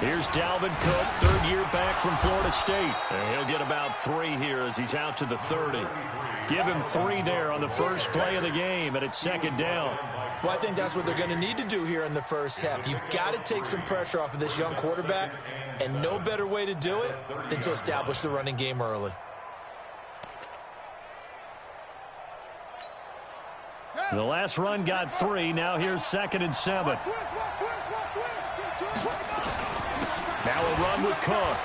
Here's Dalvin Cook, third year back from Florida State. And he'll get about 3 here as he's out to the 30. Give him 3 there on the first play of the game, and it's second down. Well, I think that's what they're going to need to do here in the first half. You've got to take some pressure off of this young quarterback, and no better way to do it than to establish the running game early. The last run got 3. Now here's 2nd and 7. Now a run with Cook.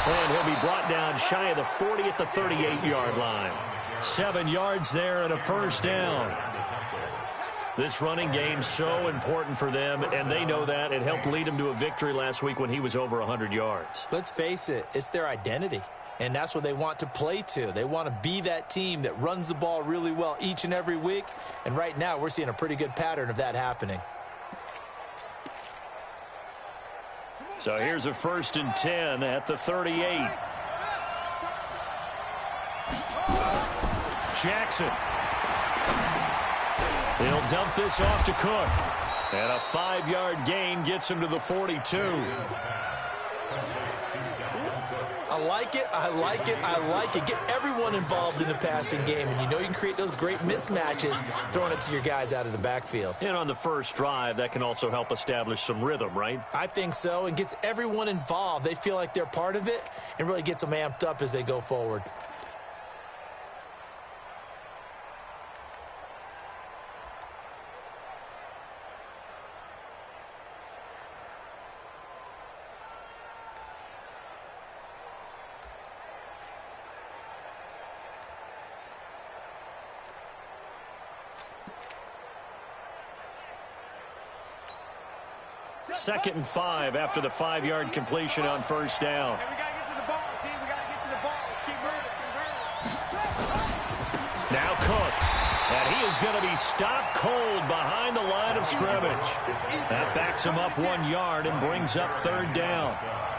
And he'll be brought down shy of the 40 at the 38-yard line. 7 yards there and a first down. This running game's so important for them, and they know that. It helped lead them to a victory last week when he was over 100 yards. Let's face it, it's their identity. And that's what they want to play to. They want to be that team that runs the ball really well each and every week. And right now, we're seeing a pretty good pattern of that happening. So here's a 1st and 10 at the 38. Jackson. He'll dump this off to Cook. And a 5-yard gain gets him to the 42. I like it, I like it, I like it. Get everyone involved in the passing game, and you know you can create those great mismatches throwing it to your guys out of the backfield. And on the first drive, that can also help establish some rhythm, right? I think so, and gets everyone involved. They feel like they're part of it and really gets them amped up as they go forward. Second and 5 after the 5-yard completion on first down. Hey, we got to get to the ball, team. We got to get to the ball. Let's keep moving. Now Cook. And he is going to be stopped cold behind the line of scrimmage. That backs him up 1 yard and brings up third down.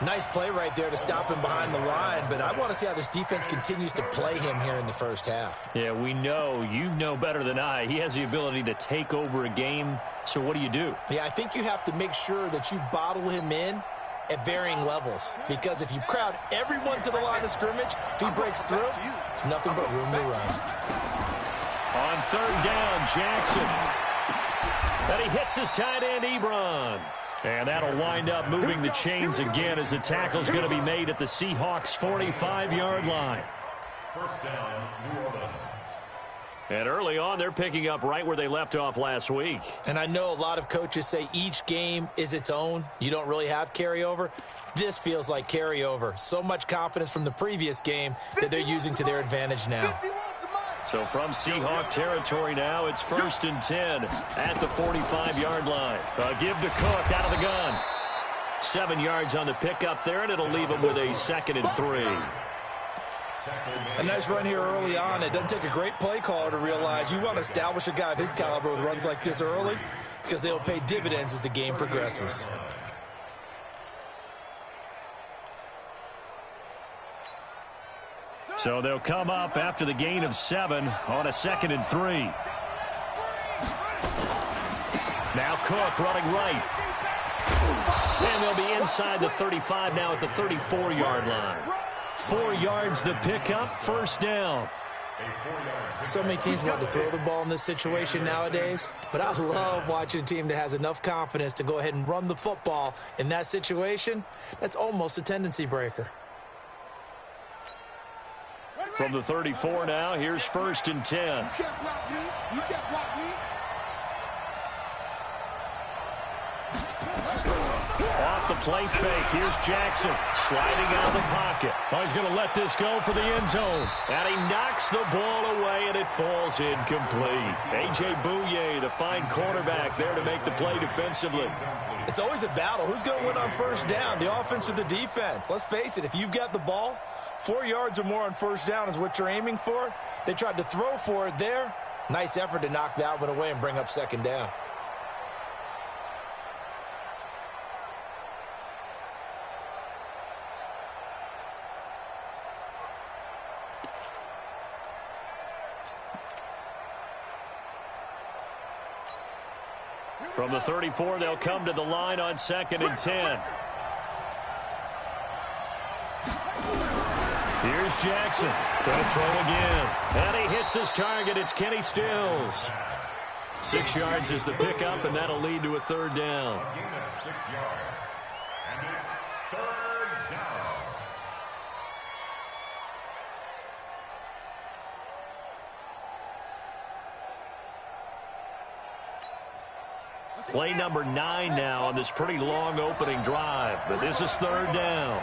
Nice play right there to stop him behind the line, but I want to see how this defense continues to play him here in the first half. Yeah, we know. You know better than I. He has the ability to take over a game, so what do? Yeah, I think you have to make sure that you bottle him in at varying levels, because if you crowd everyone to the line of scrimmage, if he breaks through, there's nothing but room to run. On third down, Jackson. And he hits his tight end, Ebron. And that'll wind up moving the chains again as the tackle's going to be made at the Seahawks' 45-yard line. First down, New Orleans. And early on, they're picking up right where they left off last week. And I know a lot of coaches say each game is its own. You don't really have carryover. This feels like carryover. So much confidence from the previous game that they're using to their advantage now. So from Seahawk territory now, it's 1st and 10 at the 45-yard line. A give to Cook out of the gun. 7 yards on the pickup there, and it'll leave him with a 2nd and 3. A nice run here early on. It doesn't take a great play caller to realize you want to establish a guy of his caliber with runs like this early, because they'll pay dividends as the game progresses. So they'll come up after the gain of 7 on a 2nd and 3. Now Cook running right. And they'll be inside the 35 now at the 34-yard line. 4 yards the pickup, first down. So many teams want to throw the ball in this situation nowadays, but I love watching a team that has enough confidence to go ahead and run the football in that situation. That's almost a tendency breaker. From the 34 now, here's 1st and 10. You can't block me. You can't block me. Off the play fake, here's Jackson sliding out of the pocket. Oh, he's going to let this go for the end zone. And he knocks the ball away, and it falls incomplete. A.J. Bouye, the fine cornerback, there to make the play defensively. It's always a battle. Who's going to win on first down, the offense or the defense? Let's face it, if you've got the ball, 4 yards or more on first down is what you're aiming for. They tried to throw for it there. Nice effort to knock that one away and bring up second down. From the 34, they'll come to the line on 2nd and 10. Here's Jackson. Going to throw again. And he hits his target. It's Kenny Stills. 6 yards is the pickup, and that'll lead to a 3rd down. Gain of 6 yards. And it's 3rd down. Play number 9 now on this pretty long opening drive, but this is 3rd down.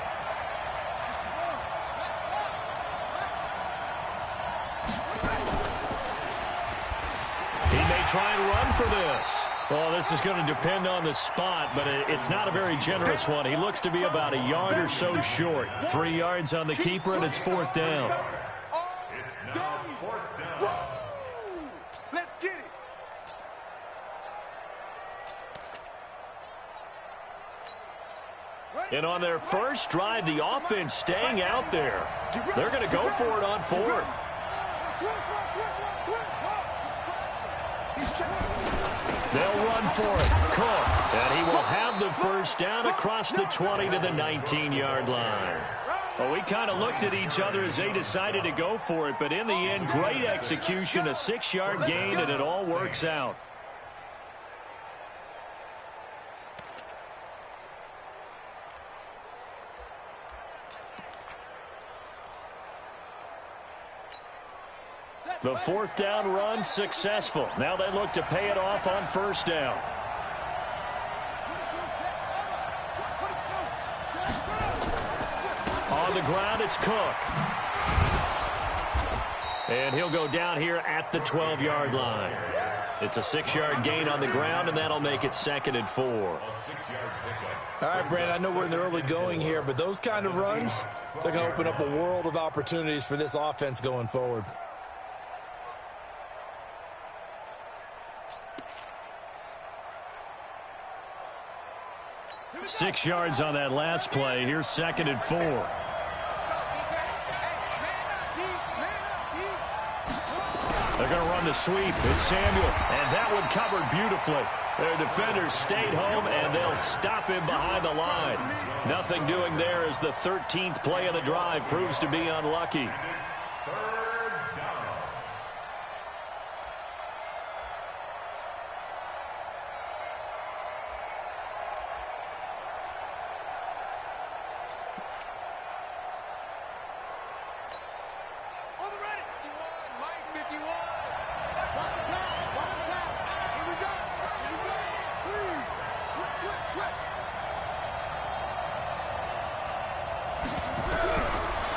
He may try and run for this. Well, this is going to depend on the spot, but it's not a very generous one. He looks to be about a yard or so short. 3 yards on the keeper, and it's 4th down. It's now 4th down. Let's get it. And on their first drive, the offense staying out there. They're going to go for it on 4th. They'll run for it. Cook. And he will have the 1st down across the 20 to the 19-yard line. Well, we kind of looked at each other as they decided to go for it, but in the end, great execution, a 6-yard gain, and it all works out. The 4th down run successful. Now they look to pay it off on 1st down. On the ground, it's Cook. And he'll go down here at the 12-yard line. It's a 6-yard gain on the ground, and that'll make it 2nd and 4. All right, Brandon, I know we're in the early going here, but those kind of runs, they're going to open up a world of opportunities for this offense going forward. 6 yards on that last play. Here's 2nd and 4. They're going to run the sweep. It's Samuel, and that one covered beautifully. Their defenders stayed home, and they'll stop him behind the line. Nothing doing there as the 13th play of the drive proves to be unlucky.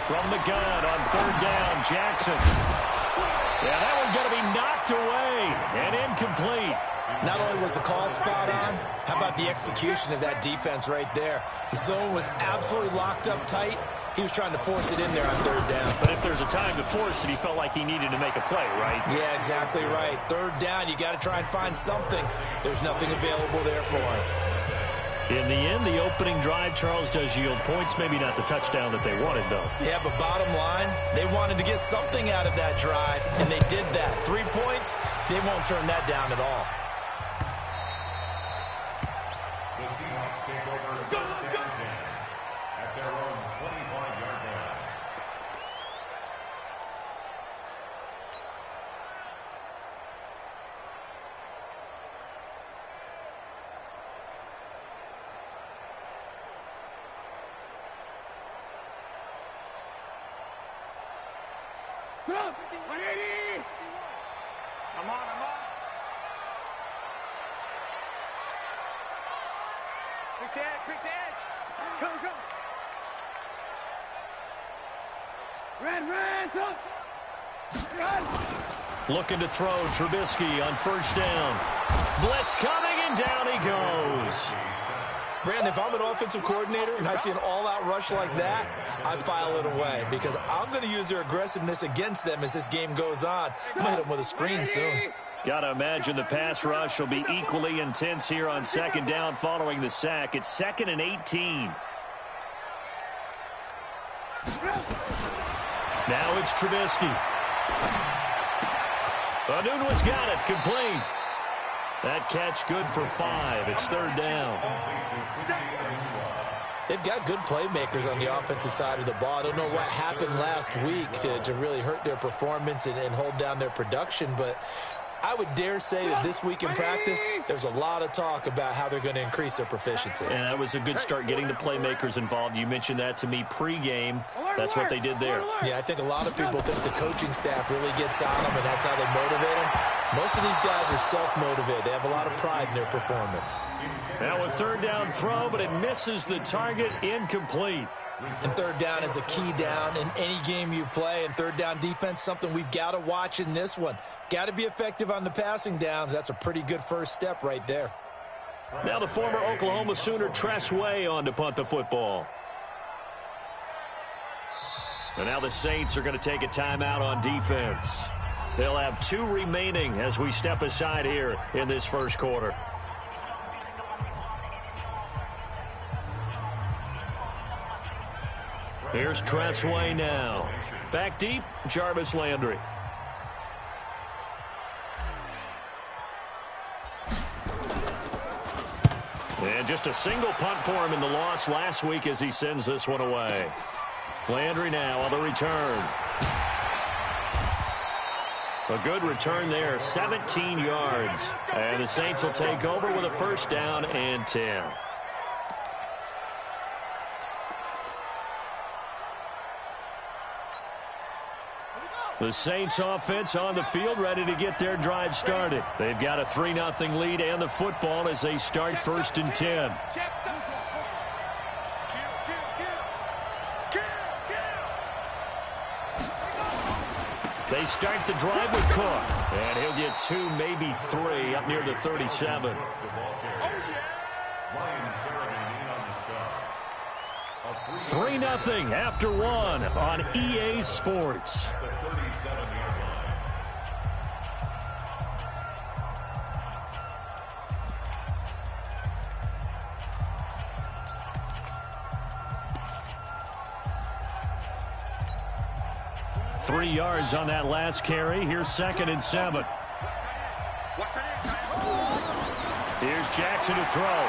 From the gun on 3rd down, Jackson. Yeah, that one's going to be knocked away and incomplete. Not only was the call spot on, how about the execution of that defense right there? The zone was absolutely locked up tight. He was trying to force it in there on 3rd down. But if there's a time to force it, he felt like he needed to make a play, right? Yeah, exactly right. 3rd down, you got to try and find something. There's nothing available there for him. In the end, the opening drive, Charles, does yield points. Maybe not the touchdown that they wanted, though. Yeah, but bottom line, they wanted to get something out of that drive, and they did that. 3 points, they won't turn that down at all. The Seahawks take over 1st and 10 at their own 25-yard line. Come on, 180. I'm on. Quick the edge. Go. Run, run. Looking to throw, Trubisky on 1st down. Blitz coming, and down he goes. Brandon, if I'm an offensive coordinator and I see an all-out rush like that, I file it away because I'm going to use their aggressiveness against them as this game goes on. I'm going to hit them with a screen soon. Got to imagine the pass rush will be equally intense here on 2nd down following the sack. It's 2nd and 18. Now it's Trubisky. Anunwa's got it, complete. That catch good for 5. It's third down. They've got good playmakers on the offensive side of the ball. I don't know what happened last week to really hurt their performance and hold down their production, but I would dare say that this week in practice, there's a lot of talk about how they're going to increase their proficiency. And that was a good start, getting the playmakers involved. You mentioned that to me pregame. That's what they did there. Yeah, I think a lot of people think the coaching staff really gets on them, and that's how they motivate them. Most of these guys are self-motivated. They have a lot of pride in their performance. Now a third down throw, but it misses the target, incomplete. And third down is a key down in any game you play. And third down defense, something we've got to watch in this one. Got to be effective on the passing downs. That's a pretty good first step right there. Now the former Oklahoma Sooner Tress Way on to punt the football. And now the Saints are going to take a timeout on defense. They'll have 2 remaining as we step aside here in this first quarter. Here's Tress Way now. Back deep, Jarvis Landry. And just a single punt for him in the loss last week as he sends this one away. Landry now on the return. A good return there, 17 yards. And the Saints will take over with a first down and 10. The Saints offense on the field, ready to get their drive started. They've got a 3-0 lead and the football as they start first and 10. They start the drive with Cook. And he'll get 2, maybe 3 up near the 37. 3-0 after 1 on EA Sports. 3 yards on that last carry. Here's 2nd and 7. Here's Jackson to throw.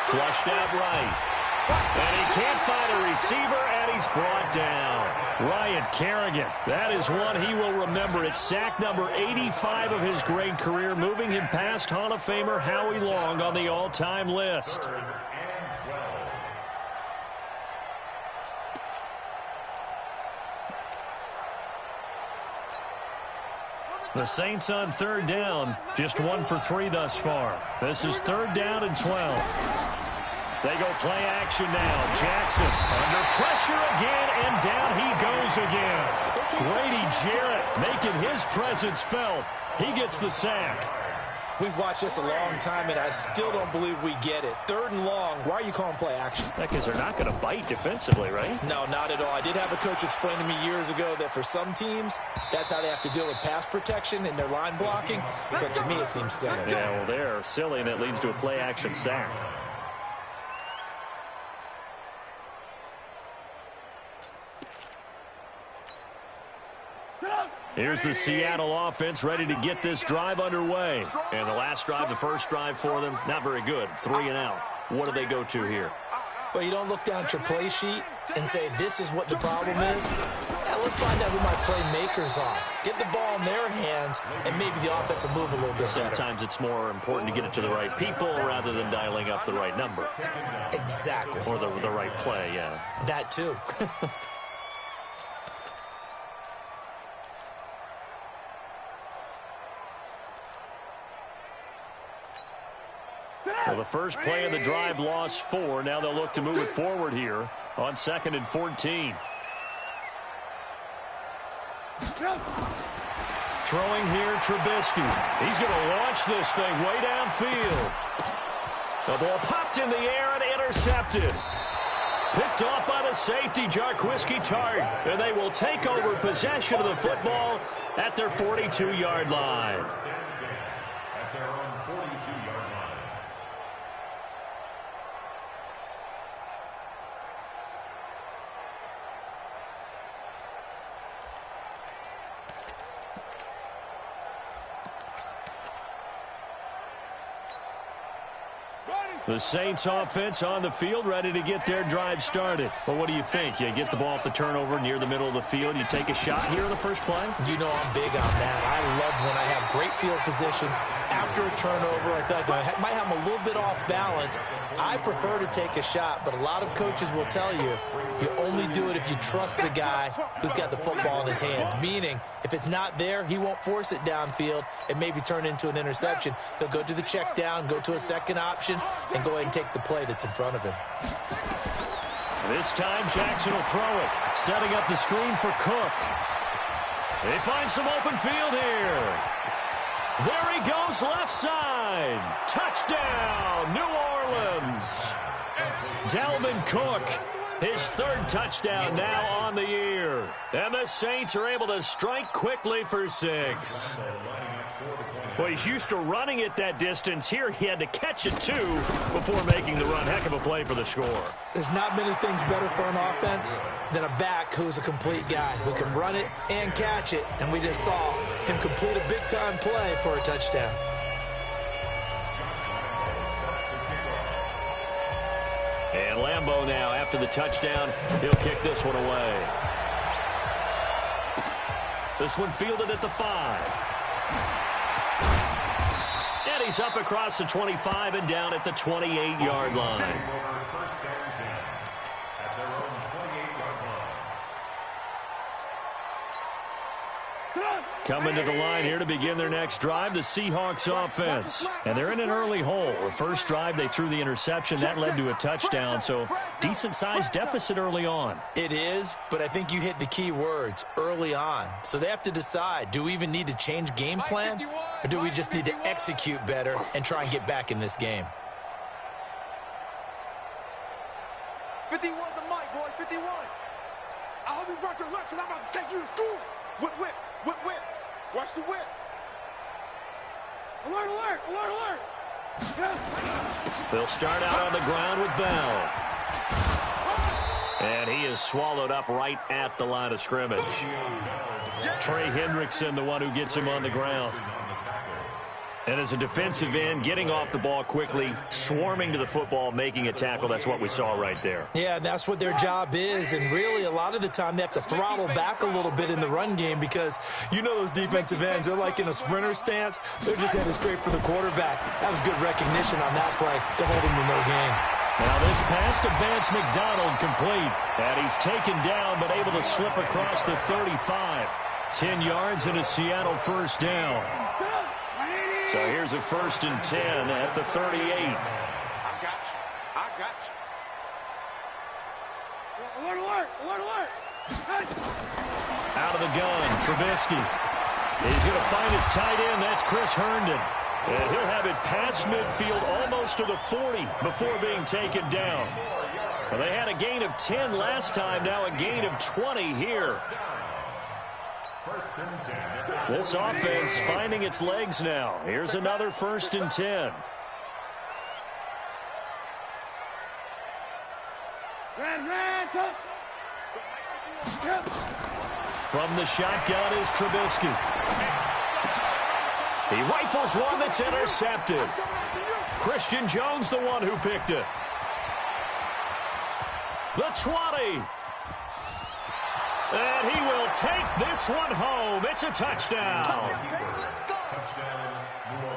Flushed out right. And he can't find a receiver, and he's brought down. Ryan Kerrigan, that is one he will remember. It's sack number 85 of his great career, moving him past Hall of Famer Howie Long on the all-time list. The Saints on third down, just 1 for 3 thus far. This is 3rd down and 12. They go play action now. Jackson under pressure again, and down he goes again. Grady Jarrett making his presence felt. He gets the sack. We've watched this a long time, and I still don't believe we get it. 3rd and long. Why are you calling play action? Because they're not going to bite defensively, right? No, not at all. I did have a coach explain to me years ago that for some teams, that's how they have to deal with pass protection and their line blocking. But to me, it seems silly. Yeah, well, they're silly, and it leads to a play action sack. Here's the Seattle offense ready to get this drive underway. And the last drive, the first drive for them, not very good. 3 and out. What do they go to here? Well, you don't look down at your play sheet and say, this is what the problem is. Yeah, let's find out who my playmakers are. Get the ball in their hands, and maybe the offense will move a little bit better. Sometimes it's more important to get it to the right people rather than dialing up the right number. Exactly. Or the right play, yeah. That too. Well, the first play of the drive lost 4. Now they'll look to move it forward here on 2nd and 14. Throwing here, Trubisky. He's going to launch this thing way downfield. The ball popped in the air and intercepted. Picked off by the safety, Jarquiski Tart. And they will take over possession of the football at their 42-yard line. At their own 42-yard line. The Saints offense on the field, ready to get their drive started. But what do you think? You get the ball off the turnover near the middle of the field. You take a shot here in the first play? You know I'm big on that. I love when I have great field position. After a turnover, I feel like I might have them a little bit off balance. I prefer to take a shot, but a lot of coaches will tell you, you only do it if you trust the guy who's got the football in his hands. Meaning, if it's not there, he won't force it downfield and maybe turn it into an interception. He'll go to the check down, go to a second option, and go ahead and take the play that's in front of him. This time, Jackson will throw it, setting up the screen for Cook. They find some open field here. There he goes, left side. Touchdown, New Orleans. Dalvin Cook, his third touchdown now on the year. And the Saints are able to strike quickly for 6. Well, he's used to running it that distance. Here he had to catch it, too, before making the run. Heck of a play for the score. There's not many things better for an offense than a back who's a complete guy, who can run it and catch it. And we just saw him complete a big-time play for a touchdown. And Lambeau now, after the touchdown, he'll kick this one away. This one fielded at the 5. And he's up across the 25 and down at the 28-yard line. Coming to the line here to begin their next drive, the Seahawks offense. And they're in an early hole. The first drive, they threw the interception. That led to a touchdown, so decent-sized deficit early on. It is, but I think you hit the key words, early on. So they have to decide, do we even need to change game plan, or do we just need to execute better and try and get back in this game? 51 the mic, boy, 51. I hope you brought your lunch because I'm about to take you to school. Whip, whip, whip, whip. Watch the whip. Alert, alert, alert, alert. They'll start out on the ground with Bell. And he is swallowed up right at the line of scrimmage. Trey Hendrickson, the one who gets him on the ground. And as a defensive end, getting off the ball quickly, swarming to the football, making a tackle, that's what we saw right there. Yeah, that's what their job is, and really a lot of the time they have to throttle back a little bit in the run game because you know those defensive ends, they're like in a sprinter stance. They're just headed straight for the quarterback. That was good recognition on that play to hold him to no gain. Now this pass to Vance McDonald complete, and he's taken down but able to slip across the 35. 10 yards and a Seattle first down. So here's a 1st and 10 at the 38. I got you. I got you. Alert, alert, alert, alert. Out of the gun, Trubisky. He's going to find his tight end. That's Chris Herndon. And he'll have it past midfield almost to the 40 before being taken down. Well, they had a gain of 10 last time, now a gain of 20 here. This offense finding its legs now. Here's another 1st and 10. From the shotgun is Trubisky. He rifles one that's intercepted. Christian Jones, the one who picked it. The 20. And he will take this one home. It's a touchdown.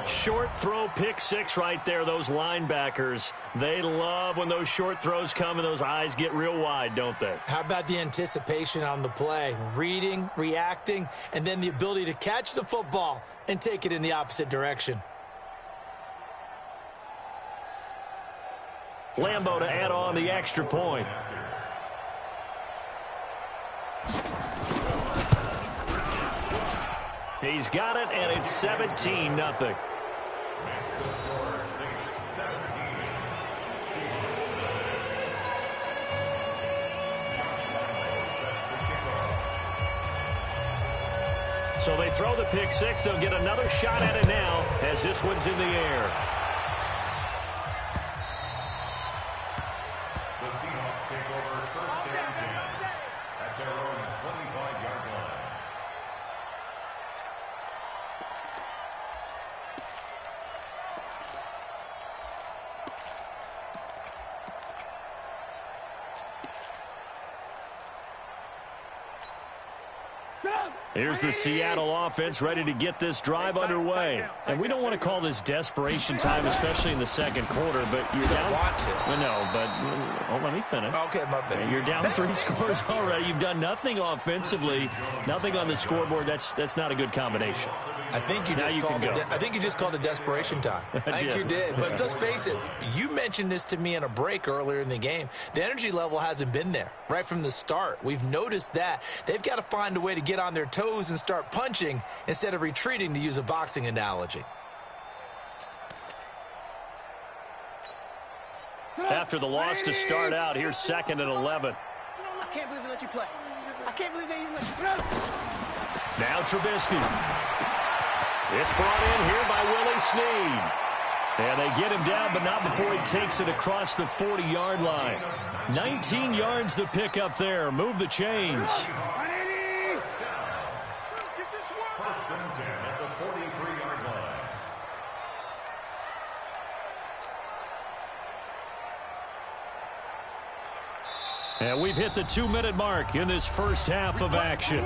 Short throw, pick 6 right there. Those linebackers, they love when those short throws come and those eyes get real wide, don't they? How about the anticipation on the play? Reading, reacting, and then the ability to catch the football and take it in the opposite direction. Lambeau to add on the extra point. He's got it, and it's 17-0. So they throw the pick 6. They'll get another shot at it now as this one's in the air. The Seahawks take over 1st and 10 at their own 25-yard line. Here's the Seattle offense ready to get this drive underway. And we don't want to call this desperation time, especially in the second quarter, but you're down. Want to. No, but let me finish. Okay, my bad. You're down 3 scores already. You've done nothing offensively, nothing on the scoreboard. That's not a good combination. I think you just called it desperation time. I think you did. But let's face it, you mentioned this to me in a break earlier in the game. The energy level hasn't been there right from the start. We've noticed that. They've got to find a way to get on their toes and start punching instead of retreating, to use a boxing analogy. After the loss to start out, here's 2nd and 11. I can't believe they let you play. I can't believe they even let you play. Now Trubisky. It's brought in here by Willie Snead. And they get him down, but not before he takes it across the 40-yard line. 19 yards to pick up there. Move the chains. First and 10 at the 43-yard line. And we've hit the 2-minute mark in this first half of action.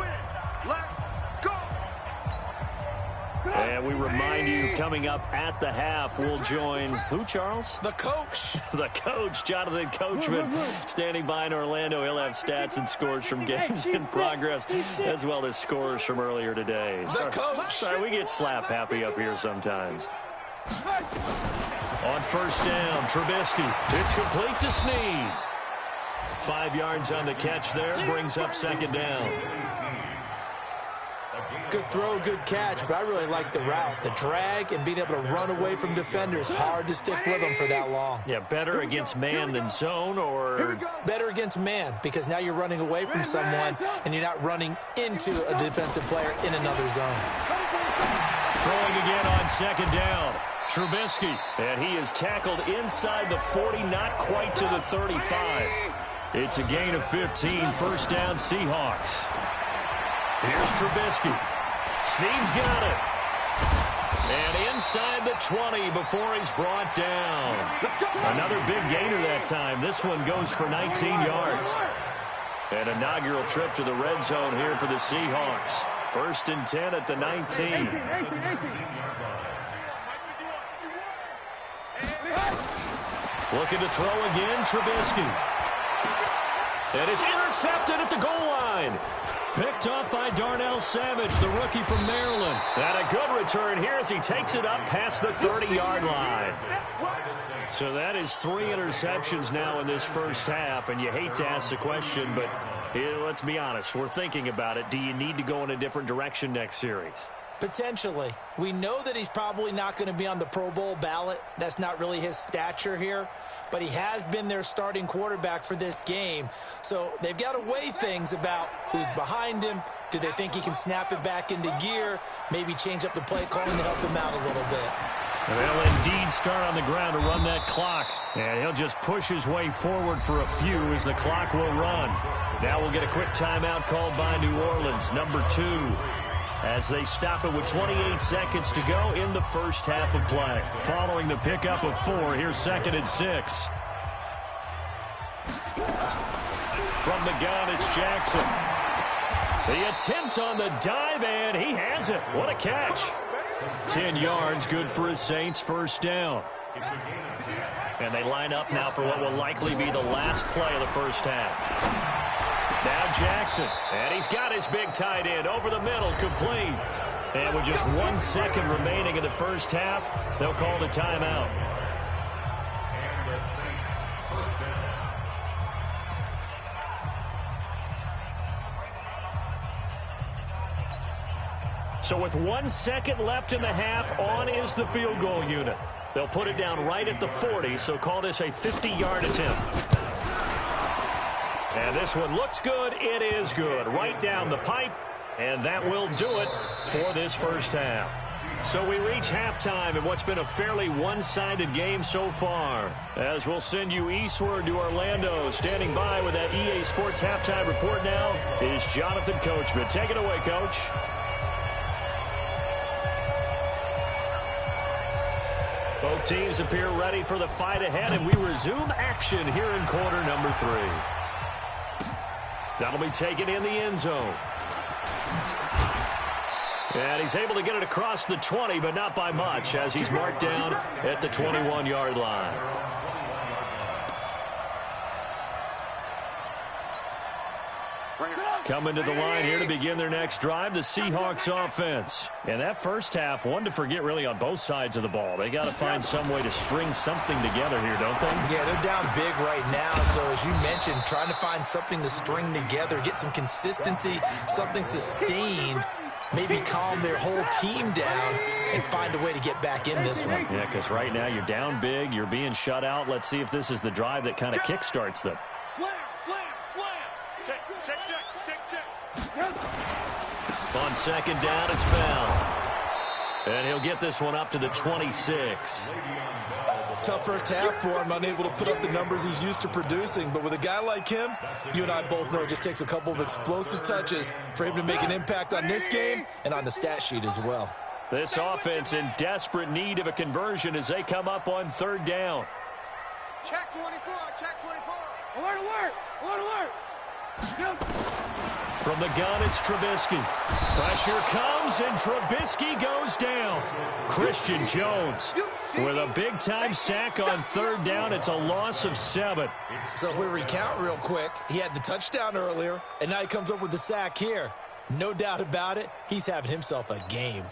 And we remind you, coming up at the half, we'll join who, Charles? The coach. The coach, Jonathan Coachman, standing by in Orlando. He'll have stats and scores from games in progress, as well as scores from earlier today. The coach. Sorry, we get slap happy up here sometimes. On first down, Trubisky. It's complete to Snead. 5 yards on the catch there, brings up 2nd down. Good throw, good catch, but I really like the route. The drag and being able to run away from defenders. Hard to stick with them for that long. Yeah, better against man than zone, or? Better against man, because now you're running away from someone and you're not running into a defensive player in another zone. Throwing again on 2nd down. Trubisky, and he is tackled inside the 40, not quite to the 35. It's a gain of 15, first down Seahawks. Here's Trubisky. Snead's got it. And inside the 20 before he's brought down. Another big gainer that time. This one goes for 19 yards. An inaugural trip to the red zone here for the Seahawks. First and 10 at the 19. Looking to throw again, Trubisky. And it's intercepted at the goal line. Picked up by Darnell Savage, the rookie from Maryland. And a good return here as he takes it up past the 30-yard line. So that is 3 interceptions now in this first half. And you hate to ask the question, but let's be honest. We're thinking about it. Do you need to go in a different direction next series? Potentially. We know that he's probably not going to be on the Pro Bowl ballot. That's not really his stature here. But he has been their starting quarterback for this game. So they've got to weigh things about who's behind him. Do they think he can snap it back into gear? Maybe change up the play calling to help him out a little bit. And they'll indeed start on the ground to run that clock. And he'll just push his way forward for a few as the clock will run. Now we'll get a quick timeout called by New Orleans, number 2. As they stop it with 28 seconds to go in the first half of play. Following the pickup of 4, here's 2nd and 6. From the gun, it's Jackson. The attempt on the dive, and he has it. What a catch. 10 yards, good for his Saints, first down. And they line up now for what will likely be the last play of the first half. Now Jackson, and he's got his big tight end over the middle, complete. And with just 1 second remaining in the first half, they'll call the timeout. And the Saints first down. So with 1 second left in the half, on is the field goal unit. They'll put it down right at the 40, so call this a 50-yard attempt. And this one looks good. It is good. Right down the pipe. And that will do it for this first half. So we reach halftime in what's been a fairly one-sided game so far. As we'll send you eastward to Orlando. Standing by with that EA Sports halftime report now is Jonathan Coachman. Take it away, Coach. Both teams appear ready for the fight ahead, and we resume action here in quarter number 3. That'll be taken in the end zone. And he's able to get it across the 20, but not by much, as he's marked down at the 21-yard line. Coming to the line here to begin their next drive, the Seahawks offense. And that first half, one to forget really on both sides of the ball. They got to find some way to string something together here, don't they? Yeah, they're down big right now. So as you mentioned, trying to find something to string together, get some consistency, something sustained, maybe calm their whole team down and find a way to get back in this one. Yeah, because right now you're down big, you're being shut out. Let's see if this is the drive that kind of kickstarts them. Slam, slam, slam. Check, check, check, check, check. On second down, it's Bell. And he'll get this one up to the 26. Tough first half for him, unable to put up the numbers he's used to producing. But with a guy like him, you and I both know it just takes a couple of explosive touches for him to make an impact on this game and on the stat sheet as well. This offense in desperate need of a conversion as they come up on third down. Check 24, check 24. Alert, alert, alert, alert. From the gun, it's Trubisky. Pressure comes, and Trubisky goes down. Christian Jones with a big-time sack on third down. It's a loss of 7. So if we recount real quick, he had the touchdown earlier, and now he comes up with the sack here. No doubt about it, he's having himself a game.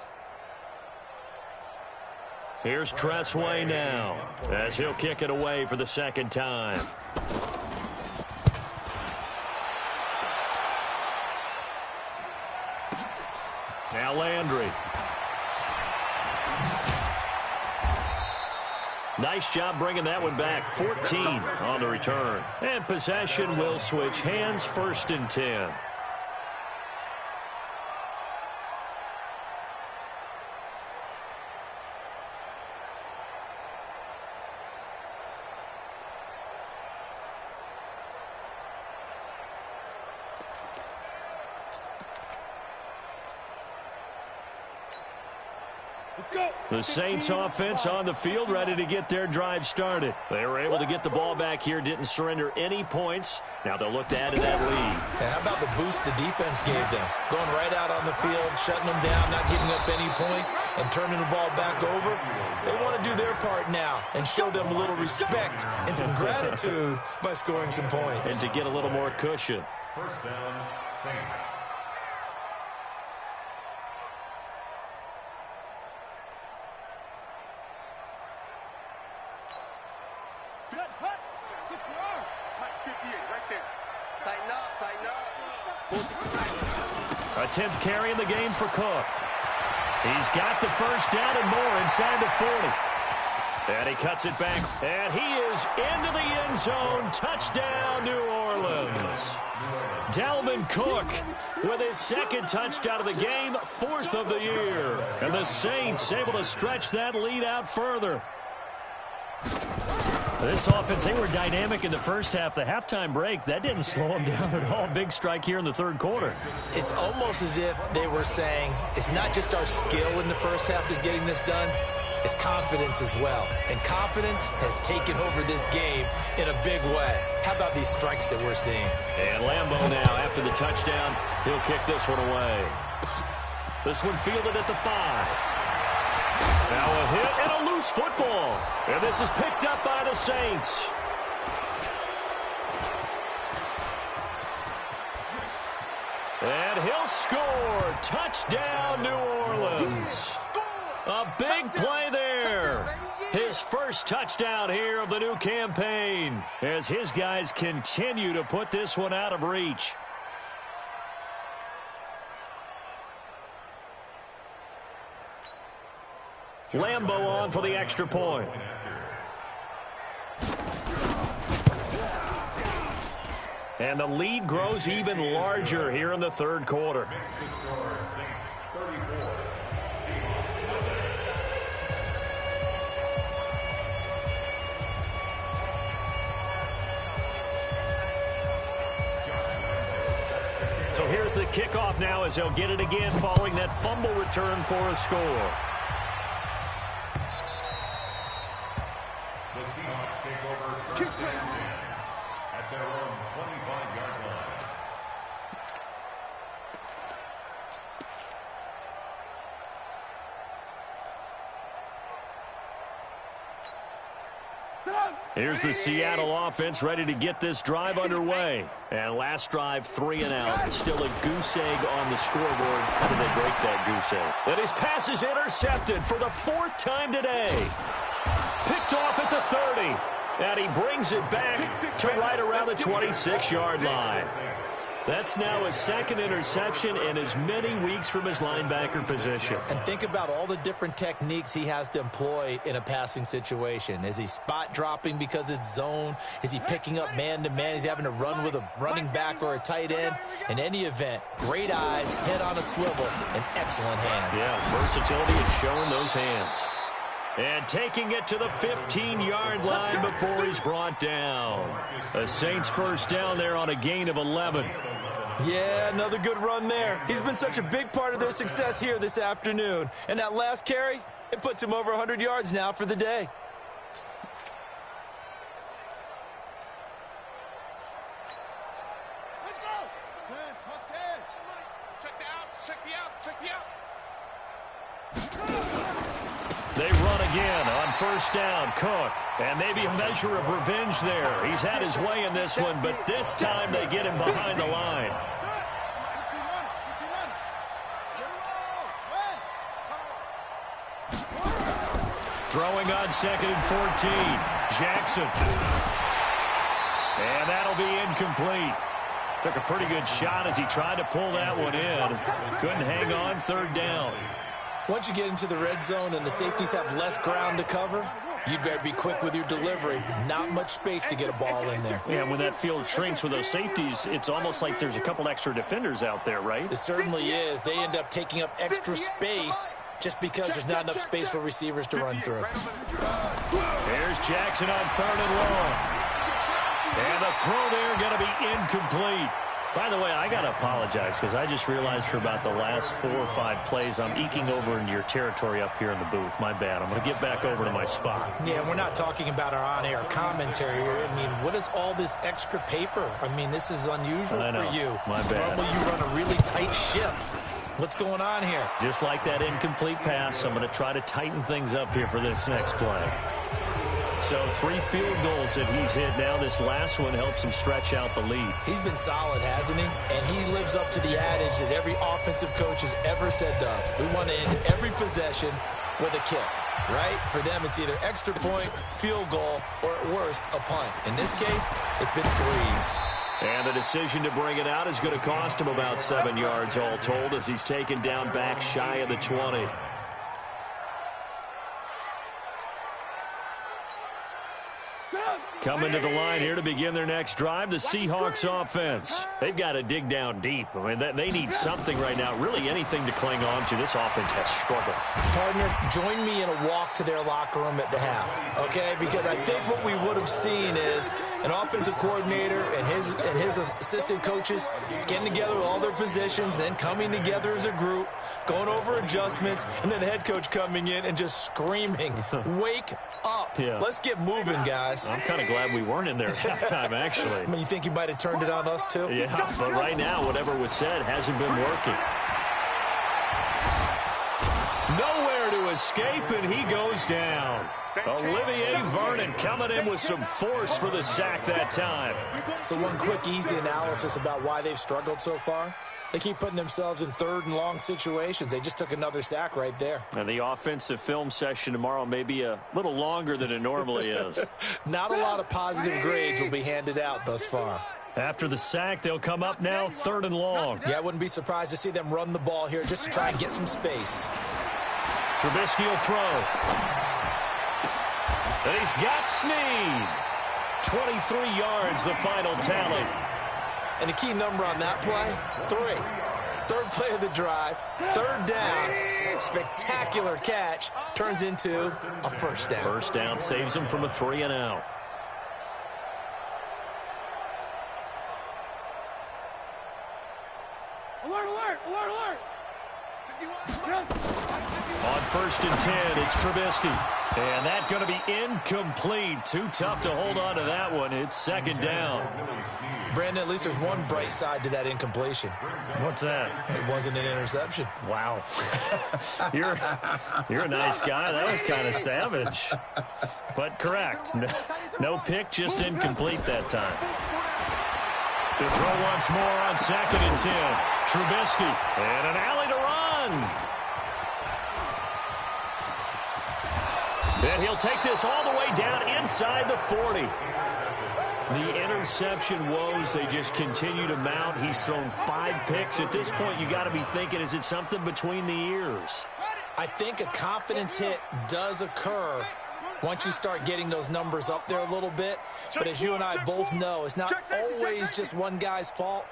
Here's Tressway now, as he'll kick it away for the second time. Now Landry. Nice job bringing that one back. 14 on the return. And possession will switch hands, 1st and 10. The Saints offense on the field, ready to get their drive started. They were able to get the ball back here, didn't surrender any points. Now they'll look to add to that lead. And how about the boost the defense gave them? Going right out on the field, shutting them down, not giving up any points, and turning the ball back over. They want to do their part now and show them a little respect and some gratitude by scoring some points. And to get a little more cushion. First down, Saints. A 10th carry in the game for Cook. He's got the first down and more inside the 40. And he cuts it back. And he is into the end zone. Touchdown, New Orleans. Dalvin Cook with his second touchdown of the game, 4th of the year. And the Saints able to stretch that lead out further. This offense, they were dynamic in the first half. The halftime break, that didn't slow them down at all. Big strike here in the third quarter. It's almost as if they were saying, it's not just our skill in the first half that's getting this done, it's confidence as well. And confidence has taken over this game in a big way. How about these strikes that we're seeing? And Lambeau now, after the touchdown, he'll kick this one away. This one fielded at the 5. Now a hit and a loose football. And this is picked up by the Saints. And he'll score. Touchdown, New Orleans. A big play there. His first touchdown here of the new campaign as his guys continue to put this one out of reach. Lambeau on for the extra point. And the lead grows even larger here in the third quarter. So here's the kickoff now as they'll get it again following that fumble return for a score. The Seahawks take over first and 10 at their own 25-yard line. Here's the Seattle offense ready to get this drive underway. And last drive, 3 and out. Still a goose egg on the scoreboard. How did they break that goose egg? And his pass is intercepted for the 4th time today. Picked off at the 30. And he brings it back to right around the 26-yard line. That's now his 2nd interception in as many weeks from his linebacker position. And think about all the different techniques he has to employ in a passing situation. Is he spot dropping because it's zone? Is he picking up man-to-man? Is he having to run with a running back or a tight end? In any event, great eyes, head on a swivel, and excellent hands. Yeah, versatility and showing those hands. And taking it to the 15-yard line before he's brought down. The Saints first down there on a gain of 11. Yeah, another good run there. He's been such a big part of their success here this afternoon. And that last carry, it puts him over 100 yards now for the day. Let's go. Let's get. Check the outs. Check the outs. Check the outs. They run again on first down. Cook. And maybe a measure of revenge there. He's had his way in this one, but this time they get him behind the line. Throwing on 2nd and 14. Jackson. And that'll be incomplete. Took a pretty good shot as he tried to pull that one in. Couldn't hang on, 3rd down. Once you get into the red zone and the safeties have less ground to cover, you'd better be quick with your delivery. Not much space to get a ball in there. Yeah, when that field shrinks with those safeties, it's almost like there's a couple extra defenders out there, right? It certainly is. They end up taking up extra space just because there's not enough space for receivers to run through. Here's Jackson on 3rd and long. And the throw there going to be incomplete. By the way, I got to apologize because I just realized for about the last 4 or 5 plays, I'm eking over into your territory up here in the booth. My bad. I'm going to get back over to my spot. Yeah, we're not talking about our on-air commentary. I mean, what is all this extra paper? I mean, this is unusual for you. My bad. Normally you run a really tight ship. What's going on here? Just like that incomplete pass, I'm going to try to tighten things up here for this next play. So 3 field goals that he's hit now. This last one helps him stretch out the lead. He's been solid, hasn't he? And he lives up to the adage that every offensive coach has ever said to us. We want to end every possession with a kick, right? For them, it's either extra point, field goal, or at worst, a punt. In this case, it's been 3s. And the decision to bring it out is going to cost him about 7 yards all told as he's taken down back shy of the 20. Coming to the line here to begin their next drive, the Seahawks offense. They've got to dig down deep. I mean, they need something right now, really anything to cling on to. This offense has struggled. Partner, join me in a walk to their locker room at the half, okay? Because I think what we would have seen is an offensive coordinator and his assistant coaches getting together with all their positions, then coming together as a group, going over adjustments, and then the head coach coming in and just screaming, wake up. Yeah. Let's get moving, guys. I'm kind of glad we weren't in there at halftime, actually. I mean, you think you might have turned it on us, too? Yeah, but right now, whatever was said hasn't been working. Nowhere to escape, and he goes down. Olivier Vernon coming in with some force for the sack that time. So one quick, easy analysis about why they've struggled so far. They keep putting themselves in 3rd and long situations. They just took another sack right there. And the offensive film session tomorrow may be a little longer than it normally is. Not a lot of positive grades will be handed out thus far. After the sack, they'll come up now 3rd and long. Yeah, I wouldn't be surprised to see them run the ball here just to try and get some space. Trubisky will throw. And he's got Snead. 23 yards, the final tally. And the key number on that play, 3. 3rd play of the drive, 3rd down, spectacular catch, turns into a 1st down. 1st down saves him from a 3 and out. Alert, alert, alert, alert. On 1st and 10, it's Trubisky. And that's going to be incomplete. Too tough to hold on to that one. It's 2nd down. Brandon, at least there's one bright side to that incompletion. What's that? It wasn't an interception. Wow. You're a nice guy. That was kind of savage. But correct. No pick, just incomplete that time. To throw once more on 2nd and 10. Trubisky. And an alley to run. And he'll take this all the way down inside the 40. The interception woes, they just continue to mount. He's thrown 5 picks. At this point, you got to be thinking, is it something between the ears? I think a confidence hit does occur once you start getting those numbers up there a little bit. But as you and I both know, it's not always just one guy's fault.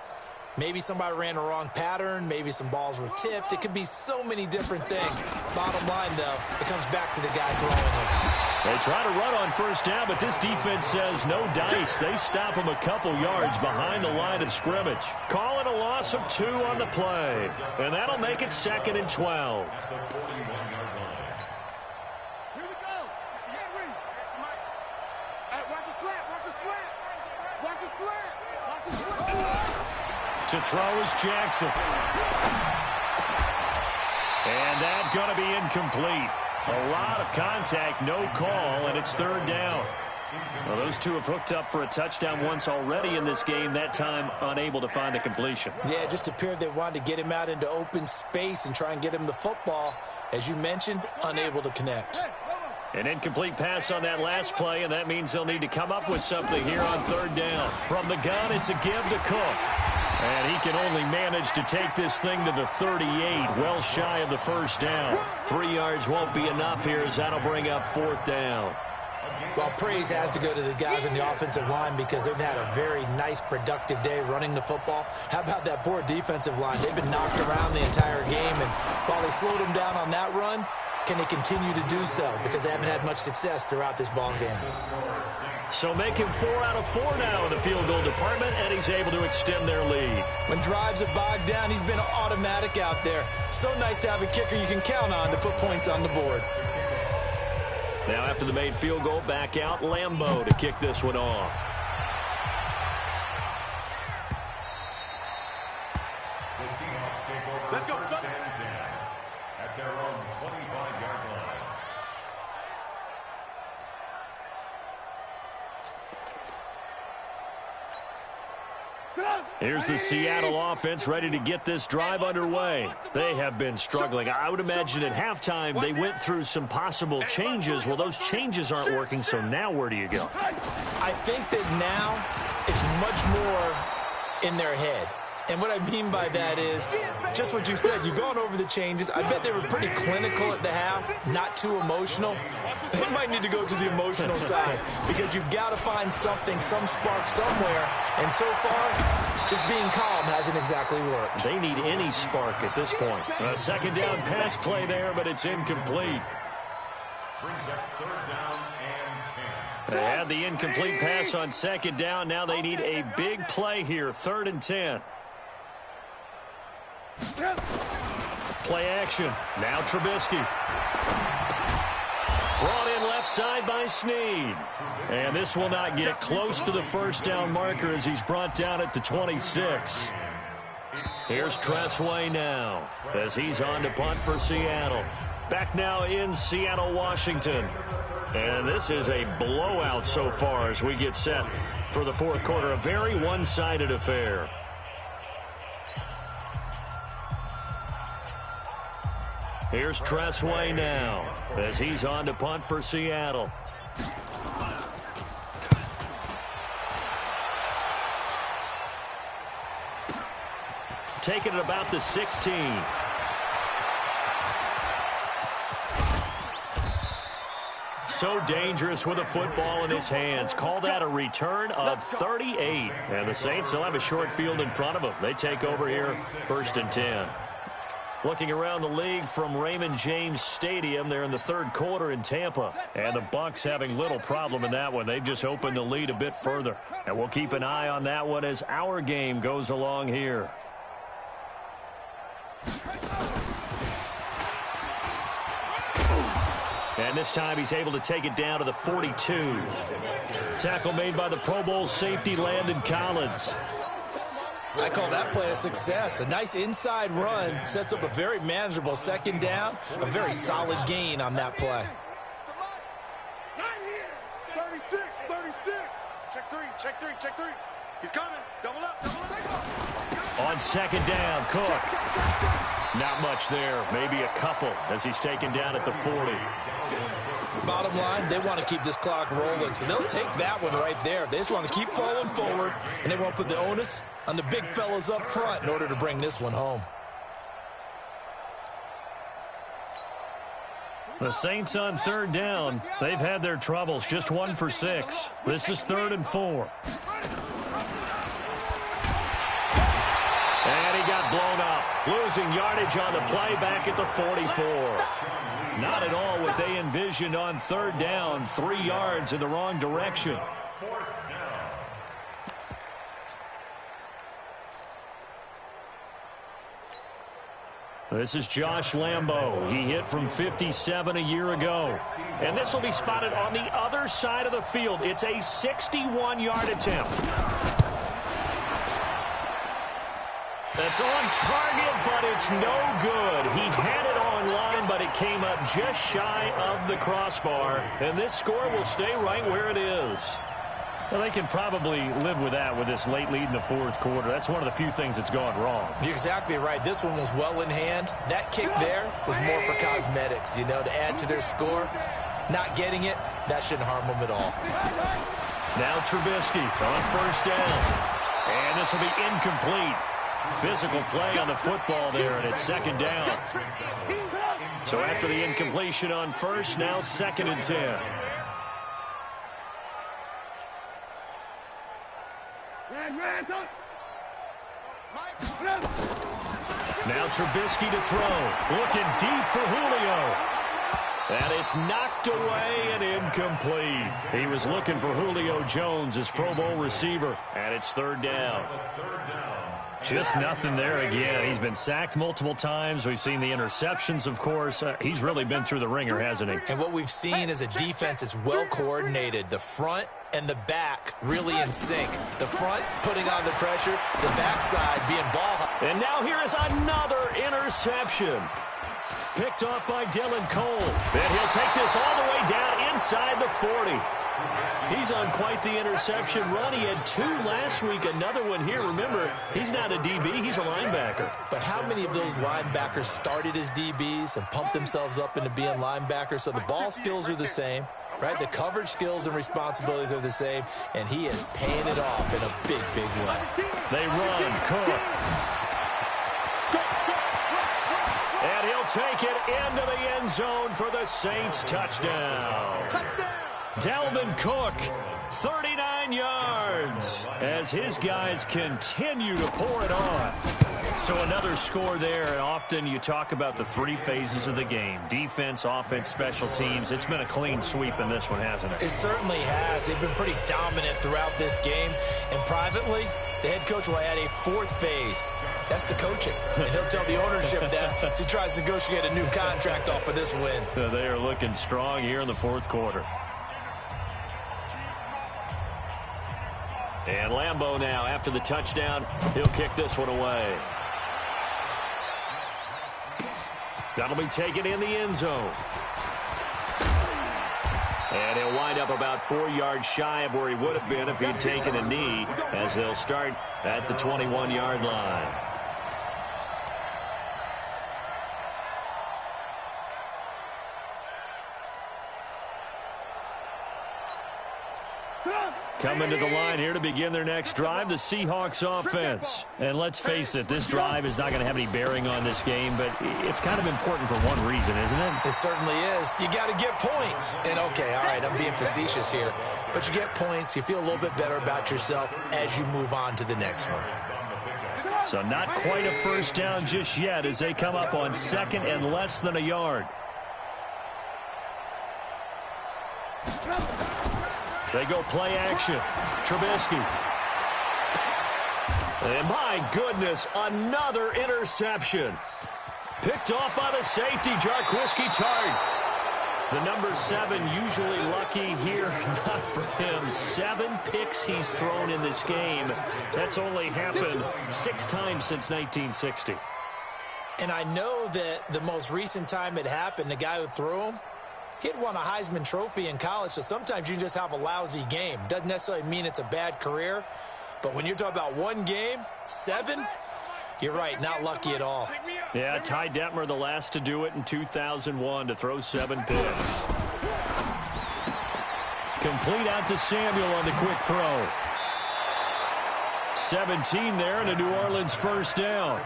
Maybe somebody ran the wrong pattern. Maybe some balls were tipped. It could be so many different things. Bottom line, though, it comes back to the guy throwing it. They try to run on 1st down, but this defense says no dice. They stop him a couple yards behind the line of scrimmage. Calling a loss of 2 on the play. And that'll make it 2nd and 12. To throw is Jackson. And that's going to be incomplete. A lot of contact, no call, and it's 3rd down. Well, those two have hooked up for a touchdown once already in this game, that time unable to find the completion. Yeah, it just appeared they wanted to get him out into open space and try and get him the football. As you mentioned, unable to connect. An incomplete pass on that last play, and that means they'll need to come up with something here on 3rd down. From the gun, it's a give to Cook. And he can only manage to take this thing to the 38, well shy of the 1st down. 3 yards won't be enough here as that'll bring up 4th down. Well, praise has to go to the guys on the offensive line because they've had a very nice, productive day running the football. How about that poor defensive line? They've been knocked around the entire game, and while they slowed them down on that run, can they continue to do so? Because they haven't had much success throughout this ball game. So make him 4 out of 4 now in the field goal department, and he's able to extend their lead. When drives have bogged down, he's been automatic out there. So nice to have a kicker you can count on to put points on the board. Now after the made field goal, back out Lambeau to kick this one off. The Seahawks take over. Let's go. 1st and 10 at their own 25-yard line. Here's the Seattle offense ready to get this drive underway. They have been struggling. I would imagine at halftime they went through some possible changes. Well, those changes aren't working, so now where do you go? I think that now it's much more in their head. And what I mean by that is just what you said. You've gone over the changes. I bet they were pretty clinical at the half, not too emotional. They might need to go to the emotional side because you've got to find something, some spark somewhere. And so far, just being calm hasn't exactly worked. They need any spark at this point. A 2nd down pass play there, but it's incomplete. Brings up 3rd down and 10. They had the incomplete pass on 2nd down. Now they need a big play here, 3rd and 10. Play action. Now Trubisky. Brought in left side by Snead. And this will not get close to the 1st down marker as he's brought down at the 26. Here's Tressway now as he's on to punt for Seattle. Back now in Seattle, Washington. And this is a blowout so far as we get set for the 4th quarter. A very one-sided affair. Here's Tressway now as he's on to punt for Seattle. Taking it about the 16. So dangerous with a football in his hands. Call that a return of 38. And the Saints will have a short field in front of them. They take over here, 1st and 10. Looking around the league from Raymond James Stadium, they're in the 3rd quarter in Tampa. And the Bucs having little problem in that one. They've just opened the lead a bit further. And we'll keep an eye on that one as our game goes along here. And this time he's able to take it down to the 42. Tackle made by the Pro Bowl safety Landon Collins. I call that play a success. A nice inside run sets up a very manageable second down. A very solid gain on that play. 36, 36. Check three. He's coming. Double up. On second down, Cook. Not much there. Maybe a couple as he's taken down at the 40. Bottom line, they want to keep this clock rolling, so they'll take that one right there. They just want to keep falling forward, and they won't put the onus on the big fellas up front in order to bring this one home. The Saints on third down. They've had their troubles. Just 1 for 6. This is 3rd and 4. And he got blown up. Losing yardage on the play back at the 44. Not at all what they envisioned on third down. 3 yards in the wrong direction. This is Josh Lambo. He hit from 57 a year ago. And this will be spotted on the other side of the field. It's a 61-yard attempt. That's on target, but it's no good. He had it on line, but it came up just shy of the crossbar. And this score will stay right where it is. Well, they can probably live with that with this late lead in the 4th quarter. That's one of the few things that's gone wrong. You're exactly right. This one was well in hand. That kick there was more for cosmetics, you know, to add to their score. Not getting it, that shouldn't harm them at all. Now Trubisky on first down. And this will be incomplete. Physical play on the football there, and it's second down. So after the incompletion on first, now 2nd and 10. Now Trubisky to throw. Looking deep for Julio. And it's knocked away and incomplete. He was looking for Julio Jones, his Pro Bowl receiver. And it's 3rd down. Just nothing there again. He's been sacked multiple times. We've seen the interceptions, of course. He's really been through the ringer, hasn't he? And what we've seen is a defense that's well coordinated. The front and the back really in sync. The front putting on the pressure, the backside being ball high. And now here is another interception. Picked off by Dylan Cole. And he'll take this all the way down inside the 40. He's on quite the interception run. He had 2 last week, another one here. Remember, he's not a DB, he's a linebacker. But how many of those linebackers started as DBs and pumped themselves up into being linebackers? So the ball skills are the same, right? The coverage skills and responsibilities are the same, and he is paying it off in a big, big way. They run, Cook. And he'll take it into the end zone for the Saints touchdown. Dalvin Cook, 39 yards, as his guys continue to pour it on. So another score there, and often you talk about the 3 phases of the game. Defense, offense, special teams. It's been a clean sweep in this one, hasn't it? It certainly has. They've been pretty dominant throughout this game. And privately, the head coach will add a 4th phase. That's the coaching. And he'll tell the ownership that as he tries to negotiate a new contract off of this win. They are looking strong here in the 4th quarter. And Lambo now, after the touchdown, he'll kick this one away. That'll be taken in the end zone. And he'll wind up about 4 yards shy of where he would have been if he'd taken a knee, as they'll start at the 21-yard line. Coming to the line here to begin their next drive, the Seahawks offense. And let's face it, this drive is not going to have any bearing on this game, but it's kind of important for one reason, isn't it? It certainly is. You got to get points. And, okay, all right, I'm being facetious here. But you get points, you feel a little bit better about yourself as you move on to the next one. So not quite a first down just yet as they come up on 2nd and less than a yard. They go play action. Trubisky. And my goodness, another interception. Picked off by the safety, Jarquiski Tart. The number 7 usually lucky here. Not for him. 7 picks he's thrown in this game. That's only happened 6 times since 1960. And I know that the most recent time it happened, the guy who threw him, he'd won a Heisman Trophy in college, so sometimes you just have a lousy game. Doesn't necessarily mean it's a bad career, but when you're talking about one game, 7, you're right, not lucky at all. Yeah, Ty Detmer, the last to do it in 2001, to throw 7 picks. Complete out to Samuel on the quick throw. 17 there and a New Orleans first down.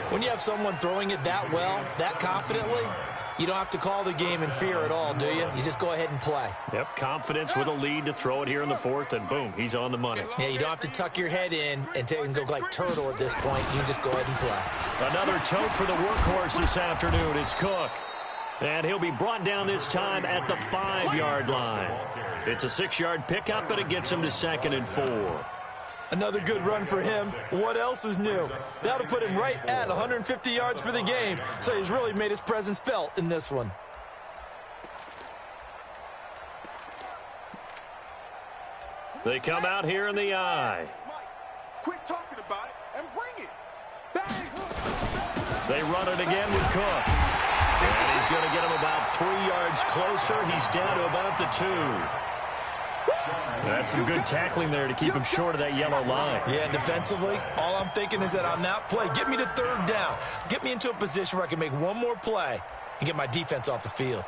When you have someone throwing it that well, that confidently, you don't have to call the game in fear at all, do you? You just go ahead and play. Yep, confidence with a lead to throw it here in the 4th, and boom, he's on the money. Yeah, you don't have to tuck your head in and go like turtle at this point. You can just go ahead and play. Another tote for the workhorse this afternoon. It's Cook. And he'll be brought down this time at the 5-yard line. It's a 6-yard pickup, but it gets him to 2nd and 4. Another good run for him. What else is new? That'll put him right at 150 yards for the game, so he's really made his presence felt in this one. They come out here in the eye. Quit talking about it and bring it. Bang. They run it again with Cook. And he's going to get him about 3 yards closer. He's down to about the 2. That's some good tackling there to keep him short of that yellow line. Yeah, defensively, all I'm thinking is that on that play, get me to 3rd down. Get me into a position where I can make one more play and get my defense off the field.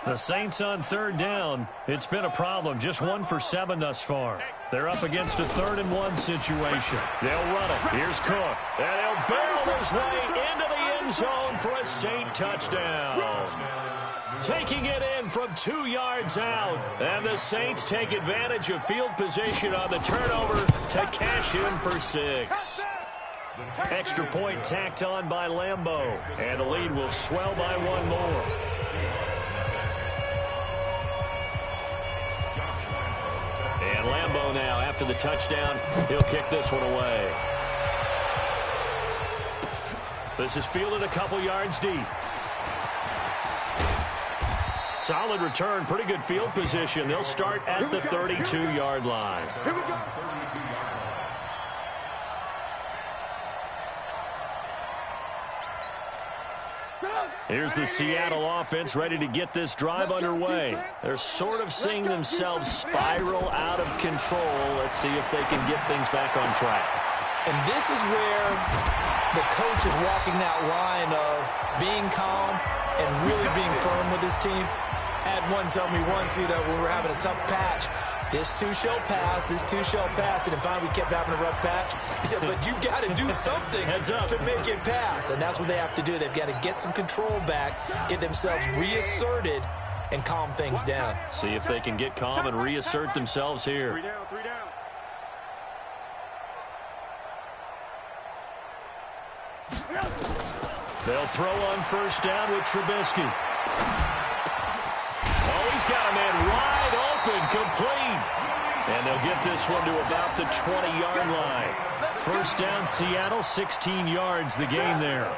The Saints on 3rd down. It's been a problem. Just 1 for 7 thus far. They're up against a 3rd and 1 situation. They'll run it. Here's Cook. And he'll barrel his way into the end zone for a Saint touchdown. Taking it in from 2 yards out. And the Saints take advantage of field position on the turnover to cash in for 6. Extra point tacked on by Lambeau. And the lead will swell by 1 more. And Lambeau now, after the touchdown, he'll kick this one away. This is fielded a couple yards deep. Solid return, pretty good field position. They'll start at the 32-yard line. Here we go. Here's the Seattle offense ready to get this drive underway. They're sort of seeing themselves spiral out of control. Let's see if they can get things back on track. And this is where the coach is walking that line of being calm and really being firm with his team. Had one tell me once, when we were having a tough patch, this too shall pass, this too shall pass. And then finally we kept having a rough patch. He said, but you got to do something to make it pass. And that's what they have to do. They've got to get some control back, get themselves reasserted, and calm things down. See if they can get calm and reassert themselves here. 3 down, 3 down. They'll throw on 1st down with Trubisky. Oh, he's got a man wide open, complete. And they'll get this one to about the 20-yard line. 1st down, Seattle, 16 yards, the gain there.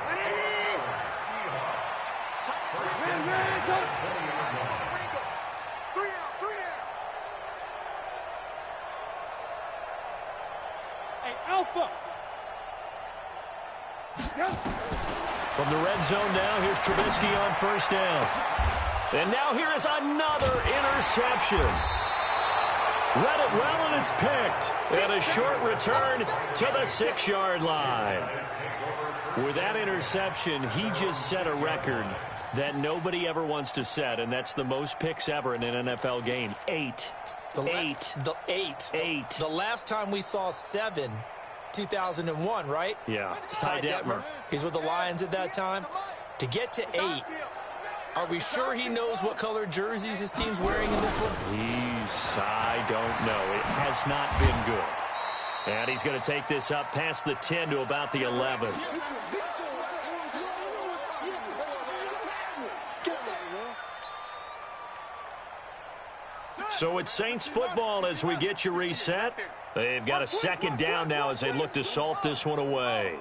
Hey, Alpha. From the red zone now, here's Trubisky on 1st down. And now here is another interception. Read it well, and it's picked. And a short return to the 6-yard line. With that interception, he just set a record that nobody ever wants to set, and that's the most picks ever in an NFL game. 8. The last time we saw 7, 2001, right? Yeah. Ty Detmer. He's with the Lions at that time. To get to 8, are we sure he knows what color jerseys his team's wearing in this one? I don't know. It has not been good. And he's going to take this up past the 10 to about the 11. So it's Saints football as we get you reset. They've got a second down now as they look to salt this one away.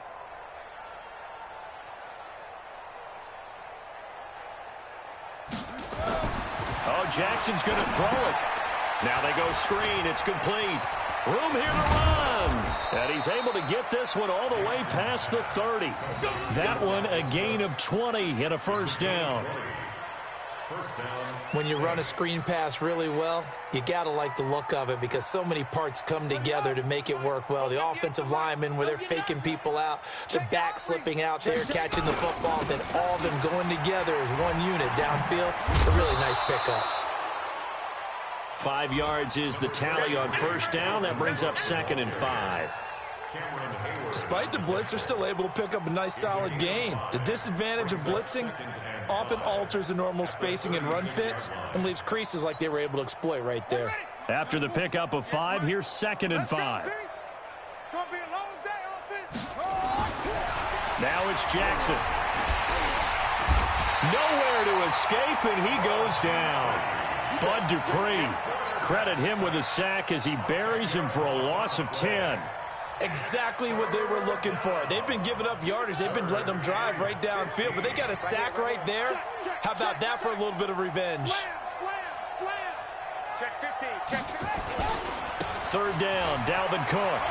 Oh, Jackson's going to throw it. Now they go screen. It's complete. Room here to run. And he's able to get this one all the way past the 30. That one a gain of 20 and a first down. When you run a screen pass really well, you got to like the look of it because so many parts come together to make it work well. The offensive linemen, where they're faking people out, the back slipping out there, catching the football, then all of them going together as one unit downfield. A really nice pickup. 5 yards is the tally on first down. That brings up 2nd and 5. Despite the blitz, they're still able to pick up a nice solid gain. The disadvantage of blitzing often alters the normal spacing and run fits and leaves creases like they were able to exploit right there. After the pickup of 5, here's 2nd and 5. It's going to be a long day, offense. Now it's Jackson. Nowhere to escape, and he goes down. Bud Dupree, credit him with a sack as he buries him for a loss of 10. Exactly what they were looking for. They've been giving up yardage. They've been letting them drive right downfield, but they got a sack right there. How about that for a little bit of revenge? Slam. Check 15, check 15. 3rd down, Dalvin Cook.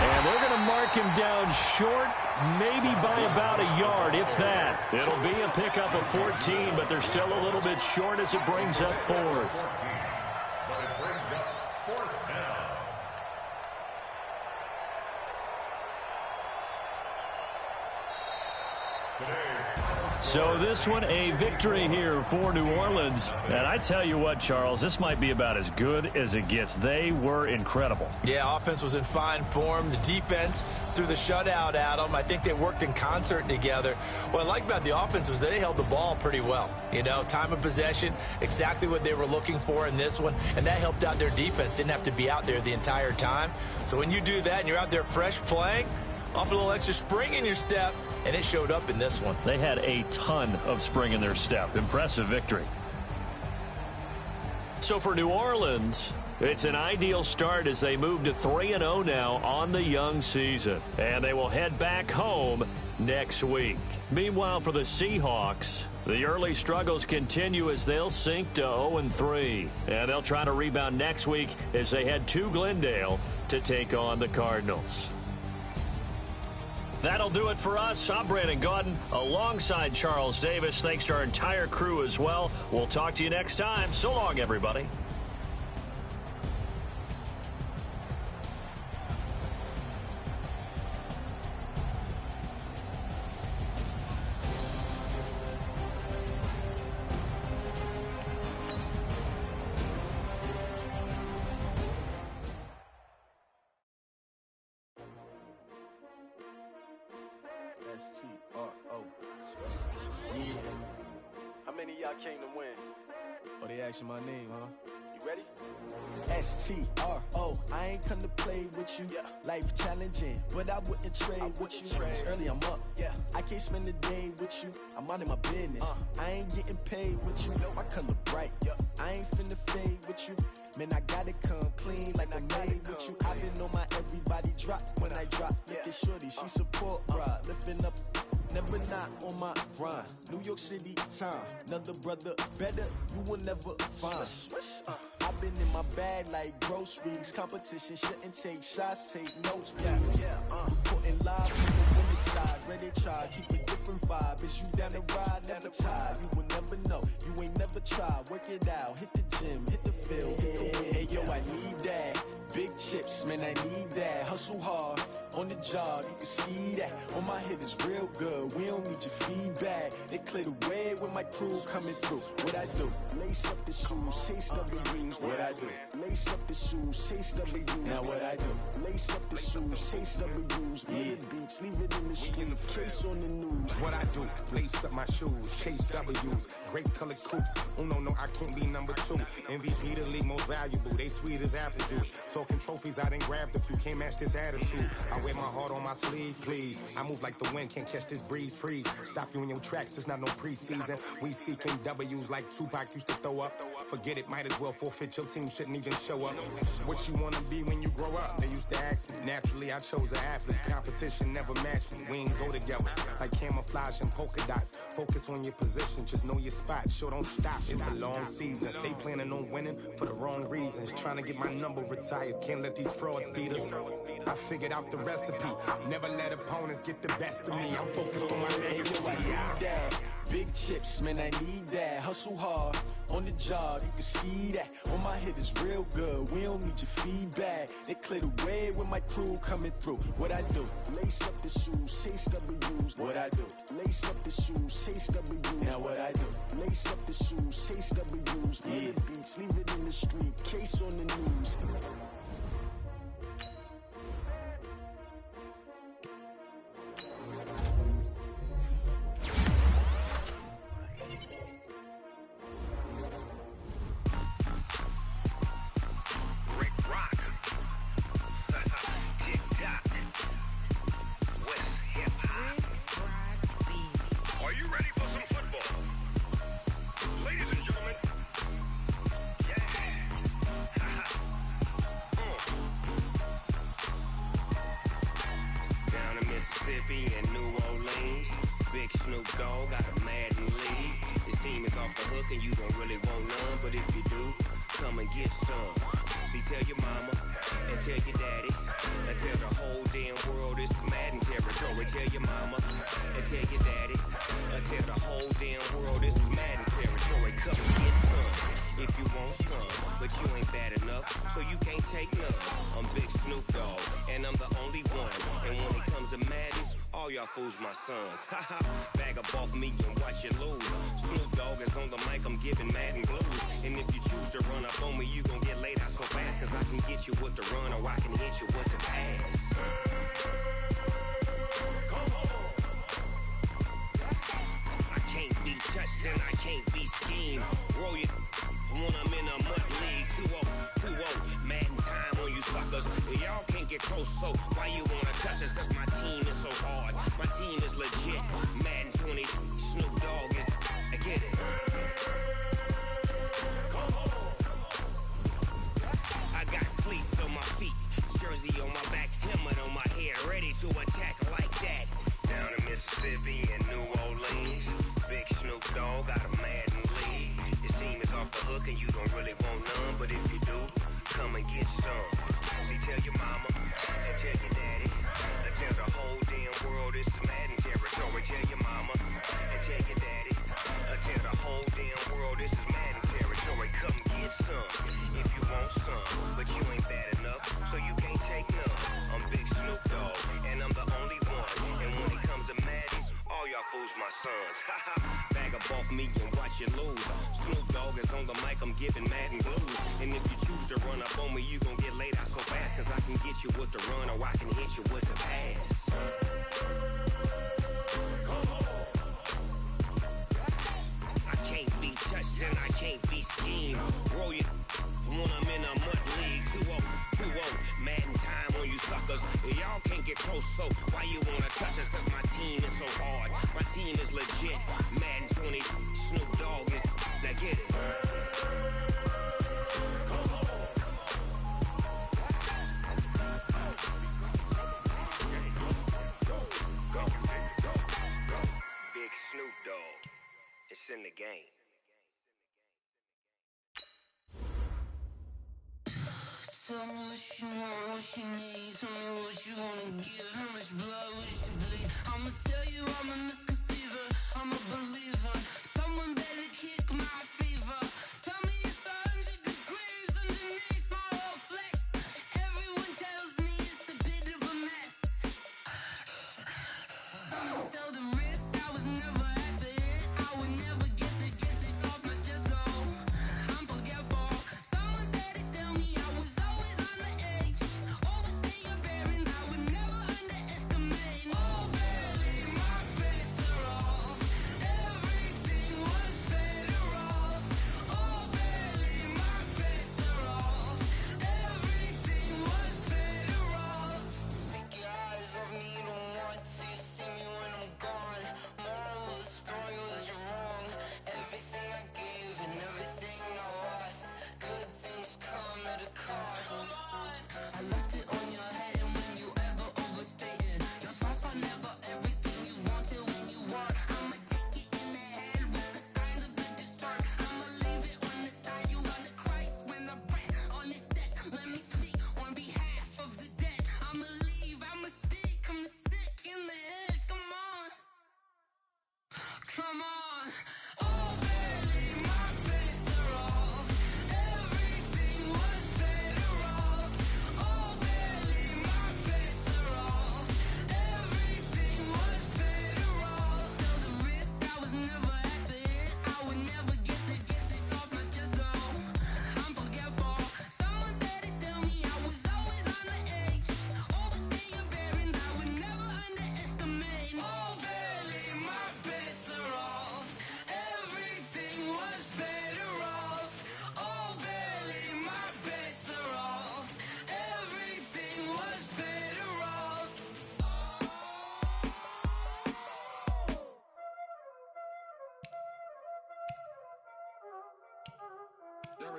And they're going to mark him down short, maybe by about a yard, if that. It'll be a pickup of 14, but they're still a little bit short as it brings up 4th. So this one, a victory here for New Orleans. And I tell you what, Charles, this might be about as good as it gets. They were incredible. Yeah, offense was in fine form. The defense threw the shutout at them. I think they worked in concert together. What I like about the offense was they held the ball pretty well. You know, time of possession, exactly what they were looking for in this one. And that helped out their defense. Didn't have to be out there the entire time. So when you do that and you're out there fresh playing, off a little extra spring in your step, and it showed up in this one. They had a ton of spring in their step. Impressive victory. So for New Orleans, it's an ideal start as they move to 3-0 now on the young season. And they will head back home next week. Meanwhile, for the Seahawks, the early struggles continue as they'll sink to 0-3. And they'll try to rebound next week as they head to Glendale to take on the Cardinals. That'll do it for us. I'm Brandon Gaudin alongside Charles Davis. Thanks to our entire crew as well. We'll talk to you next time. So long, everybody. S-T-R-O. Yeah. How many of y'all came to win? Oh, they asking my name, huh? You ready? S-T-R-O. I ain't come to play with you. Yeah. Life challenging, but I wouldn't trade with you. It's early, I'm up. Yeah. I can't spend the day with you. I'm minding my business. I ain't getting paid with you. My color bright. Yeah. I ain't finna fade with you. Man, I gotta come clean like I'm made with you. I've been on my everybody drop when I drop. Look at shorty, she support ride. Lifting up, never not on my grind. New York City time. Another brother better, you will never find. I've been in my bag like groceries. Competition shouldn't take shots, take notes, please. Reporting live from the women's side. Ready try, keep a different vibe. Is you down the ride, never tired. You will never know, you ain't never tried. Work it out, hit the gym, hit the field, hit the wind. Hey yo, I need that. Big chips, man, I need that. Hustle hard, on the job, you can see that. On my head is real good, we don't need your feedback. They clear the way with my crew coming through. What I do? Lace up the shoes, chase W's. What I do? Lace up the shoes, chase W's. Now what I do? Lace up the shoes, chase W's. Yeah. Beats, leave it in the street, case on the news. What I do? Lace up my shoes, chase W's. Great colored coops. Oh no, I can't be number 2. MVP the league most valuable. They sweet as apple juice. So talking trophies, I done grabbed a few. Can't match this attitude. I wear my heart on my sleeve, please. I move like the wind, can't catch this breeze, freeze. Stop you in your tracks, there's not no preseason. We seeking W's like Tupac used to throw up. Forget it, might as well forfeit. Your team shouldn't even show up. What you wanna be when you grow up? They used to ask me. Naturally, I chose an athlete. Competition never matched me. We ain't go together like camouflage and polka dots. Focus on your position, just know your spot. Sure, don't stop. It's a long season. They planning on winning for the wrong reasons. Trying to get my number retired. Can't let these frauds beat us. I figured out the recipe. Never let opponents get the best of me. I'm focused on my legacy. I need that. Big chips, man, I need that. Hustle hard on the job, you can see that. On my head is real good, we don't need your feedback. They clear the way with my crew coming through. What I do? Lace up the shoes, chase W's. What I do? Lace up the shoes, chase W's. Now what I do? Lace up the shoes, chase W's. Yeah. Beats, leave it in the street, case on the news. Fools my sons. Haha, bag up off me and watch you lose. Snoop Dogg is on the mic, I'm giving Madden blues. And if you choose to run up on me, you gon' get laid out so fast. Cause I can get you with the run or I can hit you with the pass. I can't be touched and I can't be schemed. Roll you when I'm in a mud league. 2-0, Madden time on you suckers. Y'all can't get close, so why you wanna touch us? Cause my team is so hard. My team is legit. Madden 20, Snoop Dogg is. I get it. I got cleats on my feet, jersey on my back, helmet on my head, ready to attack like that. Down in Mississippi and New Orleans, big Snoop Dogg got a Madden league. Your team is off the hook and you don't really want none, but if you do, come and get some. See, tell your mama and tell your daddy. Tell the whole damn world it's Madden territory. Tell your mama and tell your daddy. Tell the whole damn world this is Madden territory. Come get some if you want some, but you ain't bad enough, so you can't take none. I'm Big Snoop Dogg, and I'm the only one. And when it comes to Madden, all y'all fools my sons. Bag up off me and watch you lose. Snoop Dogg is on the mic, I'm giving Madden blues. And if you choose to run up on me, you gon' get laid out so fast. Cause I can get you with the run or I can hit you with the pass. I can't be touched and I can't be schemed. Roll you when I'm in a mud league. 2-0, Madden time on you suckers. Y'all can't get close, so why you wanna touch us? Cause my team is so hard. My team is legit. Madden 20, Snoop Dogg is. Now get it. Big Snoop Dogg. It's in the game. Tell me what you want, what you need. Tell me what you wanna give. How much blood would you bleed? I'ma tell you I'm a misconceiver. I'm a believer. Someone better kick my fever. Tell me it's 100 degrees underneath my whole flesh. Everyone tells me it's a bit of a mess. Someone tell the wrist I was never at the hit. I would never get it off my chest though. I'm forgetful. Someone better tell me I was always on the edge.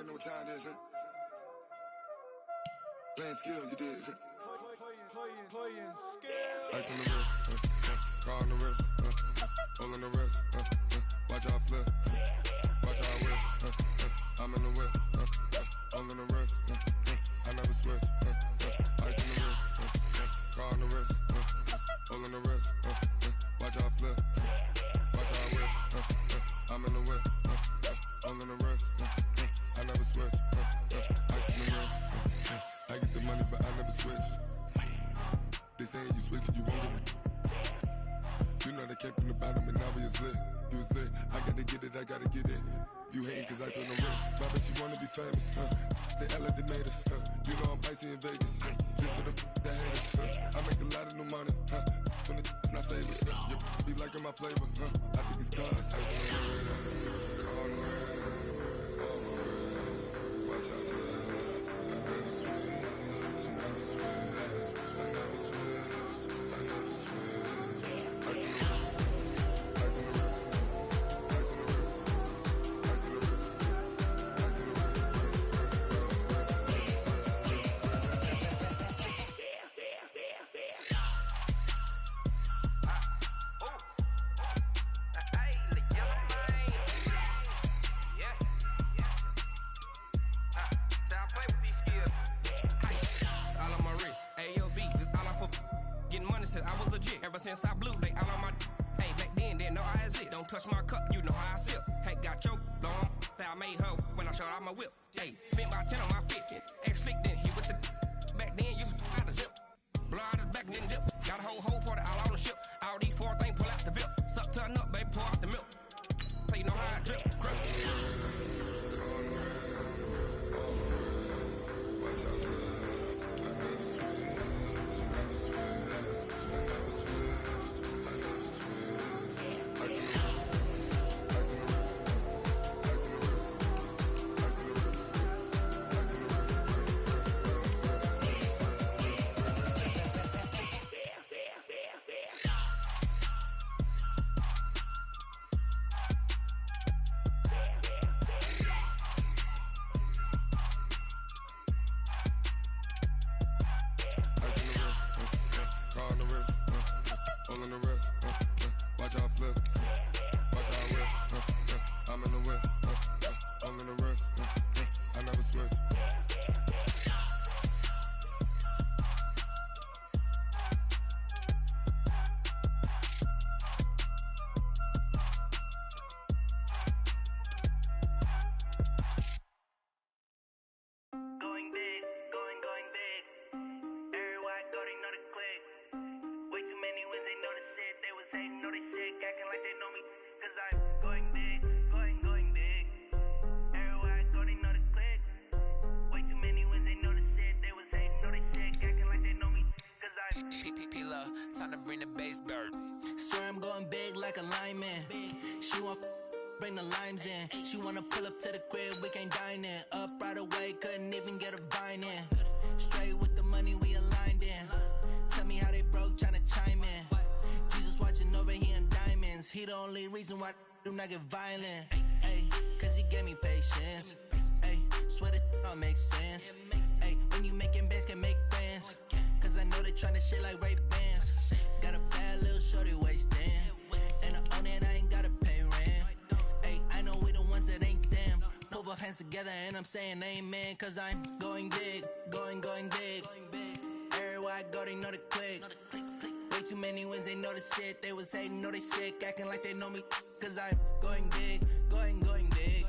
already know what time it is, huh? Playing skills, you did. Playing skills. Ice on the wrist, car on the wrist, all on the wrist, watch how I flip, watch how I whip, I'm in the whip, all on the wrist, I never switch, ice on the wrist, car on the wrist, all on the wrist, watch how I flip, watch how I whip, I'm in the whip, all on the wrist, I never switch, ice on the wrist, I get the money but I never switch. They saying you switch and you won't get it. You know they came from the bottom and now we is lit. You was lit, I gotta get it, I gotta get it. You hating cause ice on the wrist. My bitch, you wanna be famous, They act like they made us, You know I'm icy in Vegas, Just for the that hate us, I make a lot of new money, When it's not savers, You be liking my flavor, I think it's cause ice on the wrist, on the wrist, on the wrist. Watch out, cuz I never switch, I never switch. I never switch, I never switch. Ice on the wrist, ice on the wrist, ice on the wrist, ice on the wrist, ice on the wrist, I was legit. Ever since I blew, they all on my hey, back then, didn't know I exist. Don't touch my cup, you know how I sip. Hey, got your long, say I made her when I showed out my whip. Hey, spent my 10 on my 50. Ex-slick, then he with the back then, used to out the zip. Blow out his back, then dip. Got a whole party all on the ship. All these 4 things, pull out the VIP. Suck, turn up, baby, pour out the milk. So you know how I drip. Grip. Time to bring the bass bird. Swear I'm going big like a lineman. She want bring the limes in. She wanna pull up to the crib, we can't dine in. Up right away, couldn't even get a vine in. Straight with the money, we aligned in. Tell me how they broke, tryna chime in. Jesus watching over, he in diamonds. He the only reason why I do not get violent. Ay, cause he gave me patience. Ay, swear that all makes sense. Ay, when you making bands, can make friends. Cause I know they tryna shit like Ray-Bans. Got a bad little shorty wasting. And I own it, I ain't gotta pay rent. Ay, I know we the ones that ain't them. Put both hands together and I'm saying amen. Cause I'm going big, going big. Everywhere I go, they know the click. Way too many wins, they know the shit. They was hating, know they sick, acting like they know me. Cause I'm going big, going big.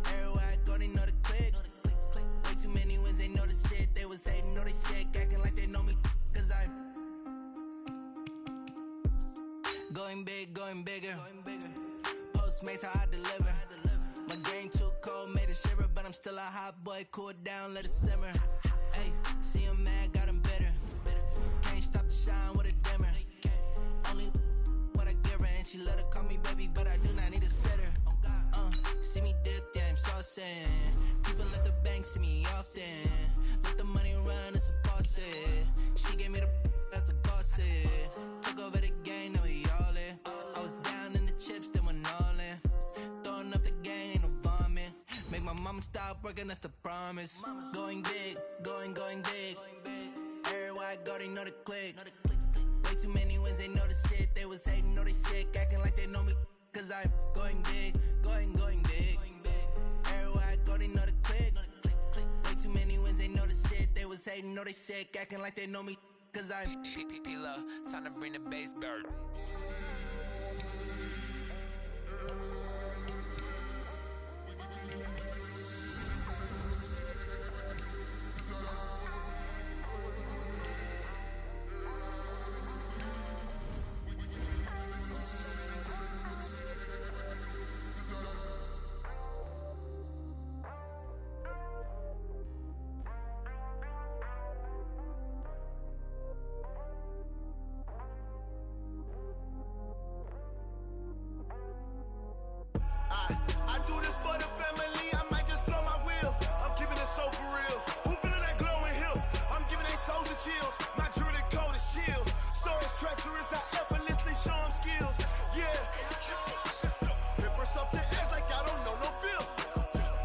Everywhere I go, they know the click. Way too many wins, they know the shit. They was hating, know they sick, acting like they know me. Cause I'm going big, going bigger. Postmates, how I deliver. My game too cold, made it shiver. But I'm still a hot boy, cool down, let it simmer. Hey, see him mad, got him bitter. Can't stop the shine with a dimmer. Only what I give her, and she let her call me baby, but I do not need a sitter. See me dip, yeah, I'm saucing. People at the bank see me often. Let the money run, it's a faucet. She gave me the that's a boss is. Took over the game, now we all in. I was down in the chips, then went all in. Throwing up the gang, ain't no vomit. Make my I'ma stop working, that's the promise. Going big, going big. Everywhere I go, they know the click. Way too many wins, they know the shit. They was hating, know they sick, acting like they know me. Cause I'm going big, going big. Everywhere I go, they know the click. Way too many wins, they know the shit. They was hating, know they sick, acting like they know me. Cause I'm P-P-P-Love, time to bring the bass bird. I do this for the family, I might just blow my wheel. I'm keeping it so for real. Who feeling that glowing hill? I'm giving they souls the chills. My jewelry code is chill. Stories treacherous, I effortlessly show them skills. Yeah. Paper stuff the edge like I don't know no bill.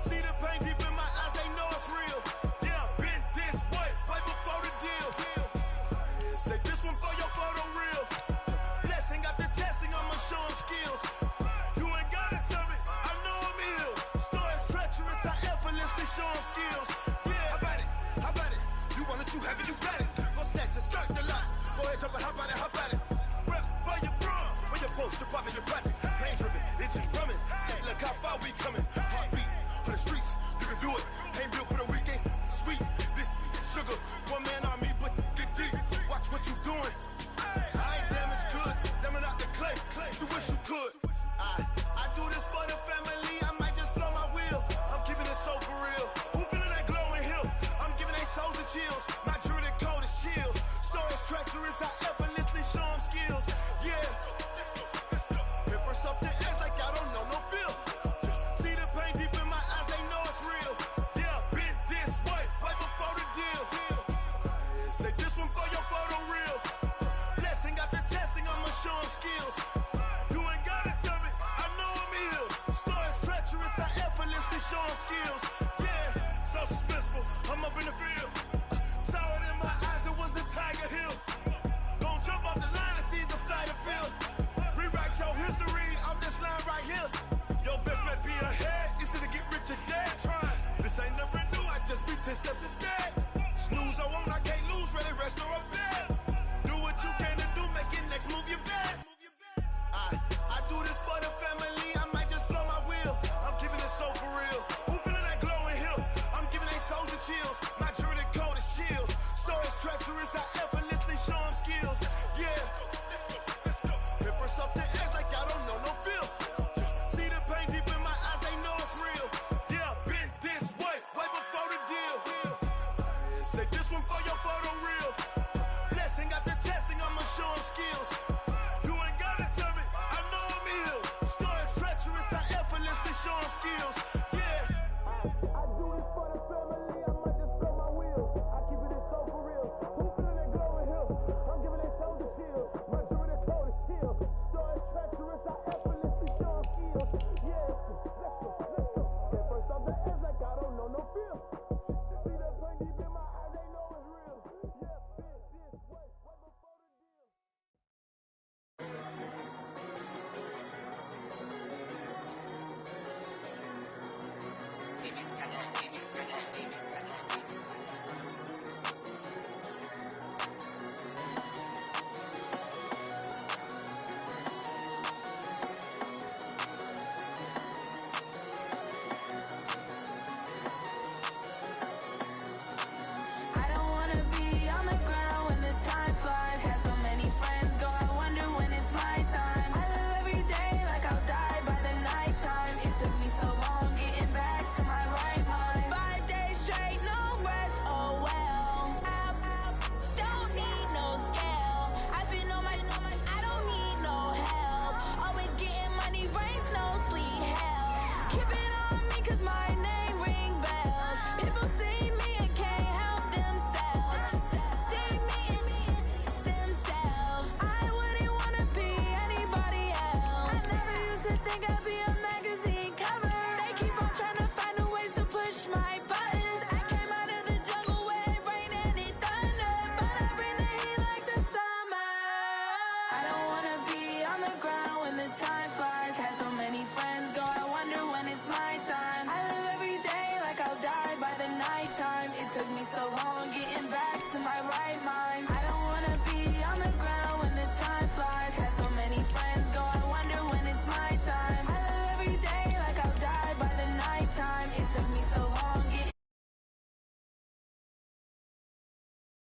See the pain deep in my eyes, they know it's real. Yeah, been this way, way before the deal. Say this one for your photo real. Blessing after testing, I'ma show them skills. Show them skills. Yeah, how about it? You want it, you have it, you got it. Go snatch it, start the lot. Go ahead, jump it, how about it? Rep for your bro. When you're supposed to pop in your projects. Pain driven, itching from it. Hey, look how far we coming. Heartbeat on the streets, you can do it. Ain't built for the weekend. Sweet, this sugar. One man on me, but get deep. Watch what you doing. I ain't damaged goods, damn out the clay. You wish you could. I do this for the family. I might just blow my wheel. I'm keeping it so for real. Who feeling that glowing hill? I'm giving they souls the chills. My jewelry code is chill. Stories treacherous, I effortlessly show them skills. Yeah. Paper stuff the edge like I don't know no bill. See the pain deep in my eyes, they know it's real. Yeah, been this way, way before the deal. Say this one for your photo real. Blessing after testing, I'ma show them skills. You ain't gotta tell me, I know I'm ill. Stories treacherous, I effortlessly show them skills. Yeah, so suspenseful, I'm up in the field. Saw it in my eyes, it was the Tiger Hill. Don't jump off the line and see the flight of field. Rewrite your history off this line right here. Your best bet be ahead, easy to get rich or dead. Trying, this ain't never new, I just be 10 steps instead. Snooze I won't, I can't lose, ready, rest or a bed. Do what you can to do, make it next move your best. I do this for the family, I might just blow my wheel. I'm keeping it so for real. Who feeling that glowing hill? I'm giving they souls the chills. My jewelry code is chill. Stories treacherous, I effortlessly show them skills. Yeah. Paper stuff the edge like I don't know no bill. See the pain deep in my eyes, they know it's real. Yeah, been this way, way before the deal. Say this one for your photo real. Blessing after testing, I'ma show them skills. You ain't gotta tell me, I know I'm ill. Stories treacherous, I effortlessly show them skills. Yeah. I do this for the family, I might just blow my wheel. I keep it so for real. Who feeling that glowing hill? I'm giving they souls the chills. My jewelry code is chill. Stories treacherous, I effortlessly show them skills. Yeah, let's go. That first off the edge like I don't know no feel.